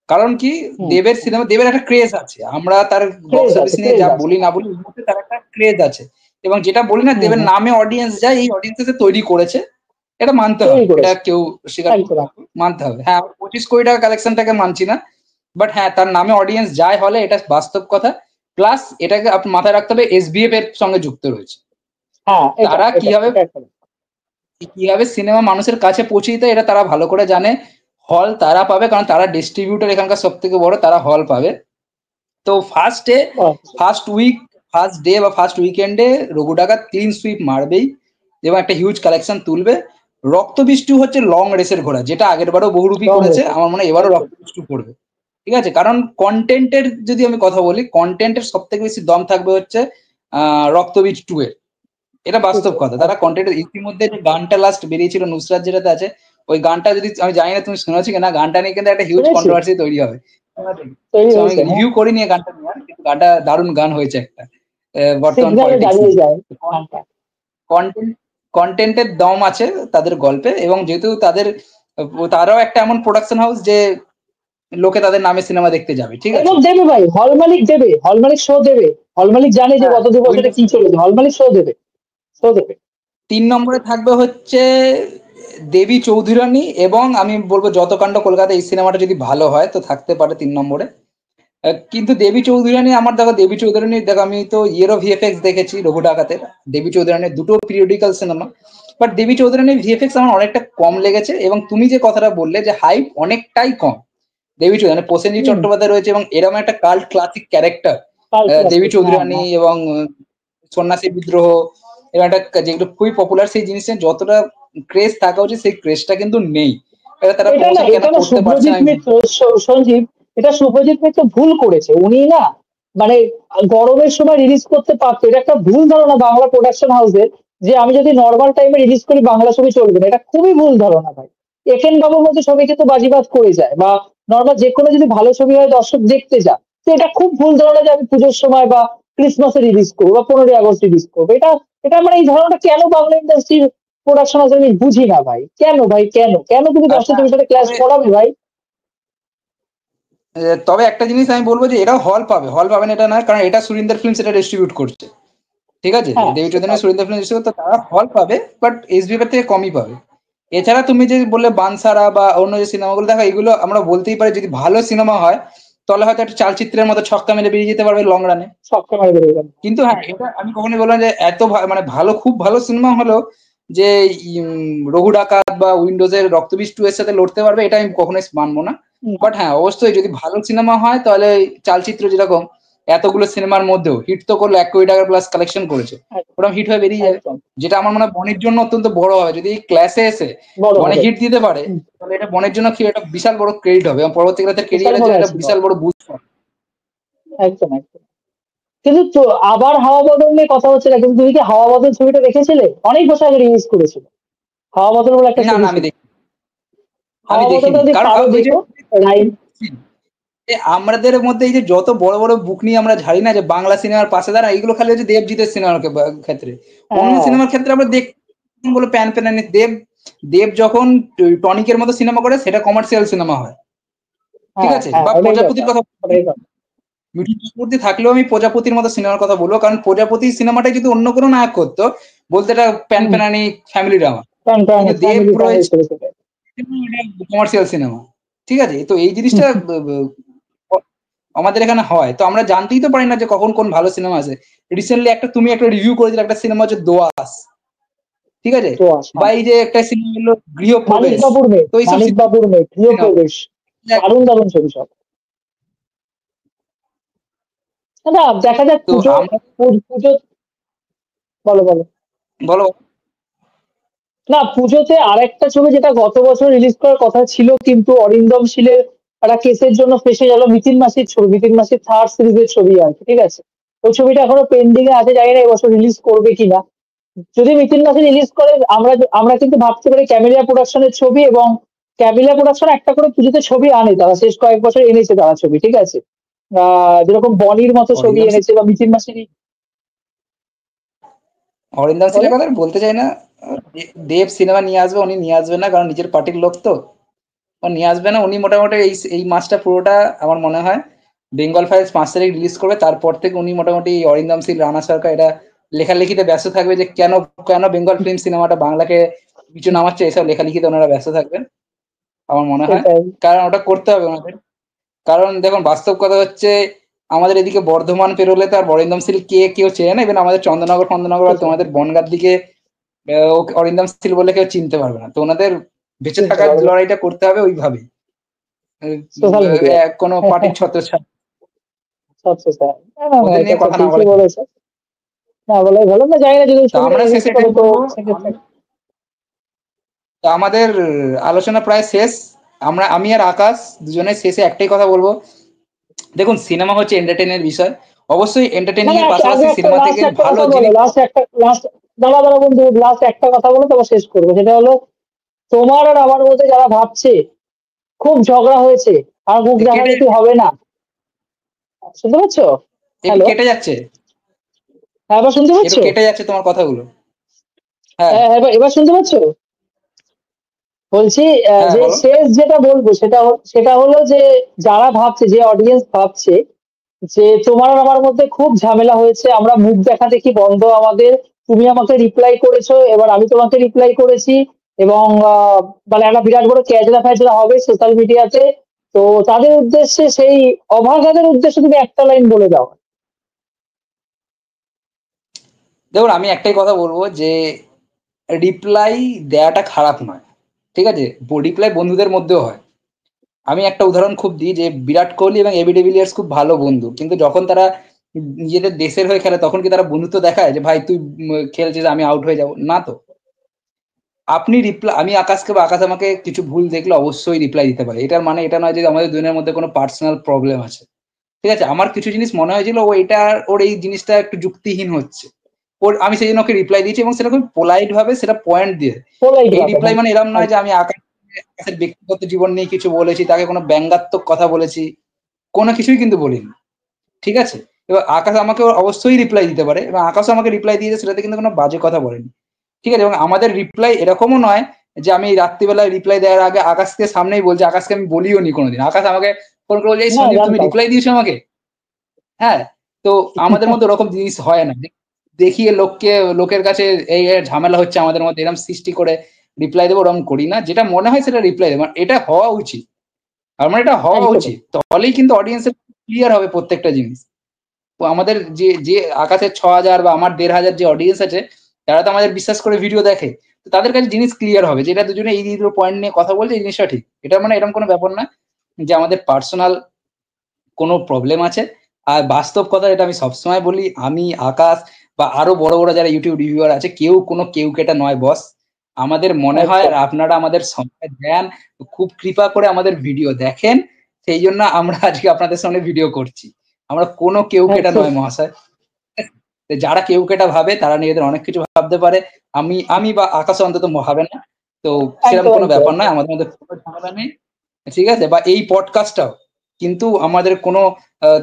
কারণ কি, দেবের সিনেমা, দেবের একটা ক্রেজ আছে, আমরা তার বক্স অফিস নিয়ে যা বলি না বলি, তার একটা ক্রেজ আছে। এবং যেটা বলি না, দেবের নামে অডিয়েন্স যায়, এই অডিয়েন্স তৈরি করেছে, এটা মানতে হবে, এটা কেউ স্বীকার মানতে হবে। হ্যাঁ, 25 কোটি টাকা কালেকশনটাকে মানছি না, বাট হ্যাঁ তার নামে অডিয়েন্স যায় হলে, এটা বাস্তব কথা। প্লাস এটাকে আপনি মাথায় রাখতে হবে, এসবিএফ এর সঙ্গে যুক্ত রয়েছে। তারা কিভাবে সিনেমা মানুষের কাছে পৌঁছে দিতে, এটা তারা ভালো করে জানে। হল তারা পাবে, কারণ তারা ডিস্ট্রিবিউটর এখানকার সব থেকে বড়, তারা হল পাবে। তো ফার্স্ট ডে বা ফার্স্ট উইকেন্ডে রঘু ডাকাত ক্লিন সুইপ মারবেই এবং একটা হিউজ কালেকশন তুলবে। রক্ত বৃষ্টি হচ্ছে লং রেসের ঘোড়া, যেটা আগের বারও বহুরূপী করেছে, আমার মনে হয় এবারও রক্ত বৃষ্টি করবে। ঠিক আছে, কারণ কন্টেন্টের যদি আমি কথা বলি, কন্টেন্টের সব থেকে বেশি দম থাকবে হচ্ছে রক্তবীজ 2 এর। এটা বাস্তব কথা, তারা কন্টেন্ট, ইতিমধ্যে যে গানটা লাস্ট বেরিয়েছিল নুসরাত যেটাতে আছে, ওই গানটা যদি, আমি জানি না তুমি শুনেছো কিনা, গানটা নিয়ে কিন্তু একটা হিউজ কন্ট্রোভার্সি তৈরি হবে। আমি রিভিউ করিনি গানটা নিয়ে, কিন্তু গানটা দারুণ গান হয়েছে একটা বর্তমান কন্টেন্টের দম আছে তাদের গল্পে, এবং যেহেতু তারাও একটা এমন প্রোডাকশন হাউস যে লোকে তাদের নামে সিনেমা দেখতে যাবে। ঠিক আছে, দেবে ভাই, হল মালিক দেবে, হল মালিক শো দেবে, হল মালিক জানে যে গত 2 বছরে কি চলেছে, হল মালিক শো দেবে। 3 নম্বরে থাকবে হচ্ছে দেবী চৌধুরানী, এবং আমি বলবো যতকাণ্ড কলকাতা, এই সিনেমাটা যদি ভালো হয় তো থাকতে পারে 3 নম্বরে। কিন্তু দেবী চৌধুরানী, আমার দেখো দেবী চৌধুরানী, দেখো আমি তো ইয়েরো ভিএফএক্স দেখেছি রঘু ডাকাতের, দেবী চৌধুরানীর দুটো পিরিয়ডিক্যাল সিনেমা, বাট দেবী চৌধুরানীর ভিএফএক্স আমার অনেকটা কম লেগেছে। এবং তুমি যে কথাটা বললে যে হাইপ অনেকটাই কম, দেবী চৌধুরানী, প্রসেনজিৎ চট্টোপাধ্যায় রয়েছে, এবং এরকম একটা কাল্ট ক্লাসিক ক্যারেক্টার দেবী চৌধুরানী, এবং সন্ন্যাসী বিদ্রোহ, এবং একটা যেগুলো খুবই পপুলার, সেই জিনিসটা যতটা ক্রেজ থাকা উচিত সেই ক্রেজটা কিন্তু নেই। তারা কেন করতে পারছে না সঞ্জীব, এটা শুভজিৎ মিত্র ভুল করেছে, উনি না মানে গরমের সময় রিলিজ করতে পারতো, এটা একটা ভুল ধারণা বাংলা প্রোডাকশন হাউসের, যে আমি যদি নর্মাল টাইমে রিলিজ করি বাংলা ছবি চলবে না, এটা খুবই ভুল ধারণা ভাই। একেন বাবুর মধ্যে ছবিকে তো বাজিবাদ করে যায়, বা নর্মাল যে কোনো যদি ভালো ছবি হয় দর্শক দেখতে যায়, তো এটা খুব ভুল ধারণা যে আমি পুজোর সময় বা ক্রিসমাসে রিলিজ করবো বা 15ই আগস্ট রিলিজ করবো। এটা মানে এই ধারণাটা কেন বাংলা ইন্ডাস্ট্রির প্রোডাকশন হাউস আমি বুঝি না ভাই, কেন ভাই, কেন তুমি দর্শক ছবির সাথে ক্লাস করাবে ভাই। তবে একটা জিনিস আমি বলবো যে এরাও হল পাবে না এটা না, কারণ এটা সুরিন্দর ফিল্মস এটা ডিস্ট্রিবিউট করছে। ঠিক আছে, দেবী চৌধুরানী সুরিন্দর ফিল্মস ডিস্ট্রিবিউট, তো তারা হল পাবে, বাট এসবিএফ থেকে কমই পাবে। এছাড়া তুমি যে বললে বানসারা বা অন্য যে সিনেমাগুলো, দেখো এগুলো আমরা বলতেই পারি, যদি ভালো সিনেমা হয় তাহলে হয়তো একটা চালচিত্রের মতো ছক্কা মেরে বেরিয়ে যেতে পারবে লং রানে। কিন্তু হ্যাঁ, এটা আমি কখনোই বললাম যে এত মানে ভালো, খুব ভালো সিনেমা হলো যে রঘু ডাকাত বা উইন্ডোজের রক্তবীজ 2 এর সাথে লড়তে পারবে, এটা আমি কখনোই মানবো না। বাট হ্যাঁ, অবশ্যই যদি ভালো সিনেমা হয়, তাহলে চালচিত্র যেরকম এতগুলো সিনেমার মধ্যেও হিট তো করলো, 1 কোটি টাকা প্লাস কালেকশন করেছে, ওরকম হিট হয়ে বেরিয়ে যাবে, যেটা আমার মনে হয় বনের জন্য অত্যন্ত বড় হবে। যদি ক্লাসে এসে বনে হিট দিতে পারে, তাহলে এটা বনের জন্য একটা বিশাল বড় ক্রেডিট হবে, এবং পরবর্তীকালে তার ক্যারিয়ারের জন্য একটা বিশাল বড় বুস্ট হবে। একদম। কিন্তু আবার হাওয়া বদল নিয়ে কথা হচ্ছে না, কিন্তু তুমি কি হাওয়া বদল ছবিটা দেখেছিলে? অনেক বছর আগে রিলিজ করেছিল হাওয়া বদল বলে একটা ছবি। আমি দেখি, আমাদের মধ্যে এই যে যত বড় বড় বুক নিয়ে আমরা ঝাড়ি না, যে বাংলা সিনেমার পাশে দাঁড়া, এগুলো খালি হচ্ছে দেবজিতের সিনেমার ক্ষেত্রে। অন্য সিনেমার ক্ষেত্রে আমরা দেখ বলে প্যান প্যান, দেব যখন টনিকের মতো সিনেমা করে, সেটা কমার্শিয়াল সিনেমা হয়। ঠিক আছে, বা প্রজাপতির কথা, মিঠুন চক্রবর্তী থাকলেও আমি প্রজাপতির মতো সিনেমার কথা বলবো, কারণ প্রজাপতি সিনেমাটা যদি অন্য কোনো নায়ক করতো, বলতে এটা প্যান প্যানানি ফ্যামিলি ড্রামা, দেব পুরো কমার্শিয়াল সিনেমা। ঠিক আছে, তো এই জিনিসটা আমাদের এখানে হয়, তো আমরা জানতেই তো পারি না যে কখন কোন ভালো সিনেমা আছে। রিসেন্টলি তুমি একটা রিভিউ করেছিলে একটা সিনেমা হচ্ছে দোয়াস, ঠিক আছে, বা এই যে একটা সিনেমা হলো গৃহপ্রবেশ, তো এইসব গৃহপ্রবেশ দারুণ দারুণ ছবি সব। না দেখা যাক পুজো, বলো বলো বলো। না, পুজোতে আরেকটা ছবি যেটা গত বছর রিলিজ করার কথা ছিল, কিন্তু অরিন্দম শীলের একটা কেসের জন্য ফেসে গেল, মিতিন মাসির ছবি, মিতিন মাসির 3rd সিরিজের ছবি আর কি। ঠিক আছে, ওই ছবিটা এখনো পেন্ডিং এ আছে, জানি না এবছর রিলিজ করবে কিনা। যদি মিতিন মাসি রিলিজ করে, আমরা কিন্তু ভাবতে পারি ক্যামেলিয়া প্রোডাকশনের ছবি, এবং ক্যামেলিয়া প্রোডাকশন একটা করে পুজোতে ছবি আনে, তারা শেষ কয়েক বছর এনেছে তারা ছবি। ঠিক আছে, যেরকম বনির মতো ছবি এনেছে, বা মিতিন মাসির অরিন্দম সিলের কথা আমি বলতে চাই না। দেব সিনেমা নিয়ে আসবে, উনি নিয়ে আসবেন না, কারণ নিজের পার্টির লোক তো নিয়ে আসবে না। উনি মোটামুটি এই মাসটা পুরোটা আমার মনে হয় বেঙ্গল ফাইলস 5 তারিখ রিলিজ করবে, তারপর থেকে উনি মোটামুটি অরিন্দম সিল, রানা সরকার এটা লেখালেখিতে ব্যস্ত থাকবে যে কেন কেন বেঙ্গল ফিল্ম সিনেমাটা বাংলাকে কিছু নামাচ্ছে, এসব লেখালেখিতে ওনারা ব্যস্ত থাকবেন আমার মনে হয়, কারণ ওটা করতে হবে ওনাদের। কারণ দেখুন বাস্তব কথা হচ্ছে আমাদের এদিকে বর্ধমান পেরোলে তো আর অরিন্দম সিল কেউ চেনে না, ইভেন আমাদের চন্দননগর বা তোমাদের বনগাঁর দিকে অরিন্দম সিল বলে কেউ চিনতে পারবে না। তো ওনাদের বেঁচে থাকার লড়াইটা করতে হবে ওইভাবে, কোনো পার্টির ছত্রছায়া ওদের নিয়ে কথা না বলে ভালো না, জানি না যদি আমরা শেষে তো আমাদের আলোচনা প্রায় শেষ। আমি আর আকাশ দুজনের শেষে একটাই কথা বলবো, দেখুন সিনেমা হচ্ছে এন্টারটেইনের বিষয়, অবশ্যই এন্টারটেইনিং এর পাশাপাশি সিনেমা থেকে ভালো জিনিস। দাঁড়া বন্ধু, লাস্ট একটা কথা বলে তারপর শেষ করবো। সেটা হলো তোমার আর আমার মধ্যে যারা ভাবছে খুব ঝগড়া হয়েছে আর মুখ দেখাদেখি হবে না, শুনতে পাচ্ছ? কেটে যাচ্ছে, হ্যাঁ এবার শুনতে পাচ্ছ? কেটে যাচ্ছে তোমার কথাগুলো। হ্যাঁ এবার শুনতে পাচ্ছ? বলছি যে শেষ যেটা বলবো সেটা হলো যে যারা ভাবছে, যে অডিয়েন্স ভাবছে যে তোমার আর আমার মধ্যে খুব ঝামেলা হয়েছে, আমরা মুখ দেখা দেখি বন্ধ আমাদের, তুমি আমাকে রিপ্লাই করেছো, এবার আমি তোমাকে রিপ্লাই করেছি, এবং মানে একটা বিরাট বড় ক্যাজরা ফ্যাজরা হবে সোশ্যাল মিডিয়াতে, তো তাদের উদ্দেশ্যে, সেই অভাগাদের উদ্দেশ্যে তুমি একটা লাইন বলে দাও। দেখুন আমি একটাই কথা বলবো যে রিপ্লাই দেওয়াটা খারাপ নয়, ঠিক আছে, রিপ্লাই বন্ধুদের মধ্যেও হয়। আমি একটা উদাহরণ খুব দিই যে বিরাট কোহলি এবং এবি ডিভিলিয়ার্স খুব ভালো বন্ধু, কিন্তু যখন তারা নিজেদের দেশের হয়ে খেলে তখন কি তারা বন্ধুত্ব দেখায় যে ভাই তুই খেলছিস আমি আউট হয়ে যাব না? তো আপনি রিপ্লাই, আমি আকাশকে বা আকাশ আমাকে কিছু ভুল দেখলে অবশ্যই রিপ্লাই দিতে পারে, এটার মানে এটা নয় যে আমাদের দুজনের মধ্যে কোনো পার্সোনাল প্রবলেম আছে, ঠিক আছে। আমার কিছু জিনিস মনে হয়েছিল ওর এই জিনিসটা একটু যুক্তিহীন হচ্ছে, আমি সেই জন্য ওকে রিপ্লাই দিয়েছি, এবং সেটা খুব পোলাইট ভাবে, সেটা পয়েন্ট দিয়ে। এই রিপ্লাই মানে এরকম নয় যে আমি আকাশের ব্যক্তিগত জীবন নিয়ে কিছু বলেছি, তাকে কোনো ব্যঙ্গাত্মক কথা বলেছি, কোনো কিছুই কিন্তু বলিনি, ঠিক আছে। এবার আকাশ আমাকে অবশ্যই রিপ্লাই দিতে পারে, এবং আকাশও আমাকে রিপ্লাই দিয়েছে, সেটাতে কিন্তু কোনো বাজে কথা বলেনি, ঠিক আছে। এবং আমাদের রিপ্লাই এরকমও নয় যে আমি রাত্রিবেলায় রিপ্লাই দেওয়ার আগে আকাশকে সামনেই বলছি, আকাশকে আমি বলিও নি কোনোদিন। আকাশ আমাকে ফোন করে বলছে এই সন্দীপ তুমি রিপ্লাই দিয়েছো আমাকে, হ্যাঁ। তো আমাদের মধ্যে ওরকম জিনিস হয় না, দেখিয়ে লোকের কাছে এই ঝামেলা হচ্ছে আমাদের মধ্যে এরকম সৃষ্টি করে রিপ্লাই দেবো, ওরকম করি না। যেটা মনে হয় সেটা রিপ্লাই দেবো, এটা হওয়া উচিত, আর মানে এটা হওয়া উচিত, তাহলেই কিন্তু অডিয়েন্সের ক্লিয়ার হবে প্রত্যেকটা জিনিস। আমাদের যে যে আকাশের 6,000 বা আমার 1,500 যে অডিয়েন্স আছে, তারা তো আমাদের বিশ্বাস করে ভিডিও দেখে, তো তাদের কাছে জিনিস ক্লিয়ার হবে যেটা দুজনে এই দুটো পয়েন্ট নিয়ে কথা বলছে, এই জিনিসটা ঠিক। এটা মানে এরকম কোনো ব্যাপার না যে আমাদের পার্সোনাল কোনো প্রবলেম আছে। আর বাস্তব কথা যেটা আমি সবসময় বলি, আমি আকাশ বা আরো বড় বড় যারা ইউটিউব রিভিউয়ার আছে, কেউ কেটা নয় বস। আমাদের মনে হয় আর আপনারা আমাদের সময় দেন, খুব কৃপা করে আমাদের ভিডিও দেখেন, সেই জন্য আমরা আজকে আপনাদের সামনে ভিডিও করছি। আমরা কোনো কেউ কেটা নয় মহাশয়। যারা কেউ কেটা ভাবে তারা নিজেদের অনেক কিছু ভাবতে পারে, আমি বা আকাশ অন্তত ভাবে না, তো সেরকম কোনো ব্যাপার নয়, আমাদের মধ্যে কোনো ঝামেলা নেই, ঠিক আছে। বা এই পডকাস্টটাও কিন্তু আমাদের কোনো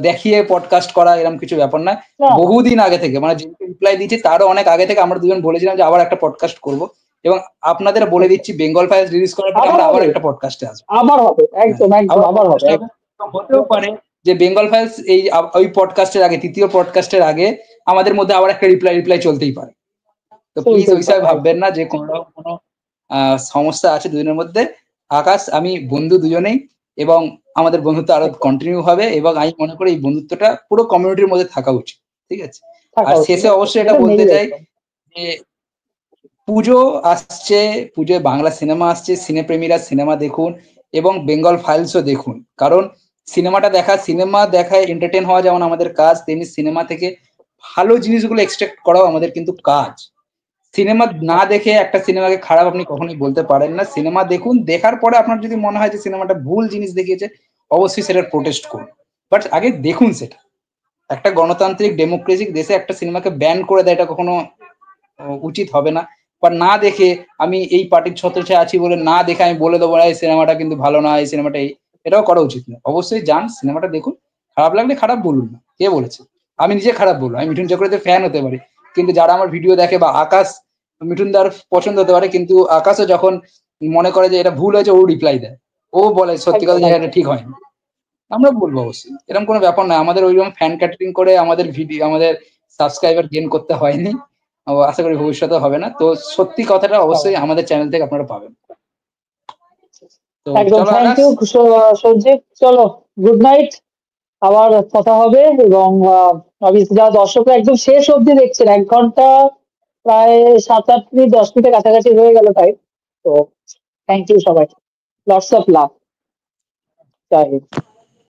দেখিয়ে পডকাস্ট করা এরকম কিছু ব্যাপার না। বহুদিন আগে থেকে, মানে যে রিপ্লাই দিয়েছি তারও অনেক আগে থেকে আমরা দুজন বলেছিলাম যে আবার একটা পডকাস্ট করব, এবং আপনাদের বলে দিচ্ছি বেঙ্গল ফাইলস রিলিজ করার পরে আমরা আবার একটা পডকাস্টে আসবো, আবার হবে, একদম আবার হবে। হতেও পারে যে বেঙ্গল ফাইলস এই ওই পডকাস্টের আগে, তৃতীয় পডকাস্টের আগে আমাদের মধ্যে আবার একটা রিপ্লাই চলতেই পারে। তো প্লিজ ওই হিসাবে ভাববেন না যে কোনো রকম কোনো সমস্যা আছে দুজনের মধ্যে। আকাশ আমি বন্ধু দুজনেই, এবং আমাদের বন্ধুত্ব আরো কন্টিনিউ হবে, এবং আমি মনে করি এই বন্ধুত্বটা পুরো কমিউনিটির মধ্যে থাকা উচিত, ঠিক আছে। আর শেষে অবশ্যই এটা বলতে চাই যে পুজো আসছে, পুজোয় বাংলা সিনেমা আসছে, সিনেপ্রেমীরা সিনেমা দেখুন এবং বেঙ্গল ফাইলসও দেখুন, কারণ সিনেমা দেখায় এন্টারটেন হওয়া যেমন আমাদের কাজ, তেমনি সিনেমা থেকে ভালো জিনিসগুলো এক্সট্রাক্ট করাও আমাদের কিন্তু কাজ। সিনেমা না দেখে একটা সিনেমাকে খারাপ আপনি কখনোই বলতে পারেন না। সিনেমা দেখুন, দেখার পরে আপনার যদি মনে হয় যে সিনেমাটা ভুল জিনিস দেখিয়েছে, অবশ্যই সেটার প্রোটেস্ট করুন, বাট আগে দেখুন সেটা। একটা গণতান্ত্রিক ডেমোক্রেসিক দেশে একটা সিনেমাকে ব্যান করে দেয়, এটা কখনো উচিত হবে না। বা না দেখে আমি এই পার্টির ছত্রছায়া আছি বলে না দেখে আমি বলে দেবো এই সিনেমাটা কিন্তু ভালো না, এই সিনেমাটা এটাও করা উচিত না। অবশ্যই যান সিনেমাটা দেখুন, খারাপ লাগলে খারাপ বলুন না, কে বলেছে? আমি নিজে খারাপ বলবো, আমি মিঠুন চক্রবর্তীর ফ্যান হতে পারি, কিন্তু যারা আমার ভিডিও দেখে বা আকাশ মিঠুনদার পছন্দ হতে পারে, কিন্তু আকাশও যখন মনে করে যে এটা ভুল হয়েছে ও রিপ্লাই দেয়, ও বলে সত্যি কথা একদম যে একদম। এটা ঠিক হয়নি, আমরা বলবো অবশ্যই, এরকম কোনো ব্যাপার না, আমাদের ওইরকম ফ্যান ক্যাটারিং করে আমাদের ভিডিও আমাদের সাবস্ক্রাইবার গেইন করতে হয়নি, আশা করি ভবিষ্যতে হবে না। তো সত্যি কথাটা অবশ্যই আমাদের চ্যানেল থেকে আপনারা পাবেন। তো একদম চলো থ্যাংক আকাশ, ইউ সঞ্জিত, চলো গুড নাইট, আবার কথা হবে। এবং অবভিয়াসলি যারা দর্শকরা একদম শেষ অবধি দেখছেন, 1 ঘন্টা প্রায় 7-8 মিনিট 10 মিনিটের কাছাকাছি হয়ে গেল তাই। তো থ্যাংক ইউ সবাই, লটস অফ লাভ, জয় হিন্দ।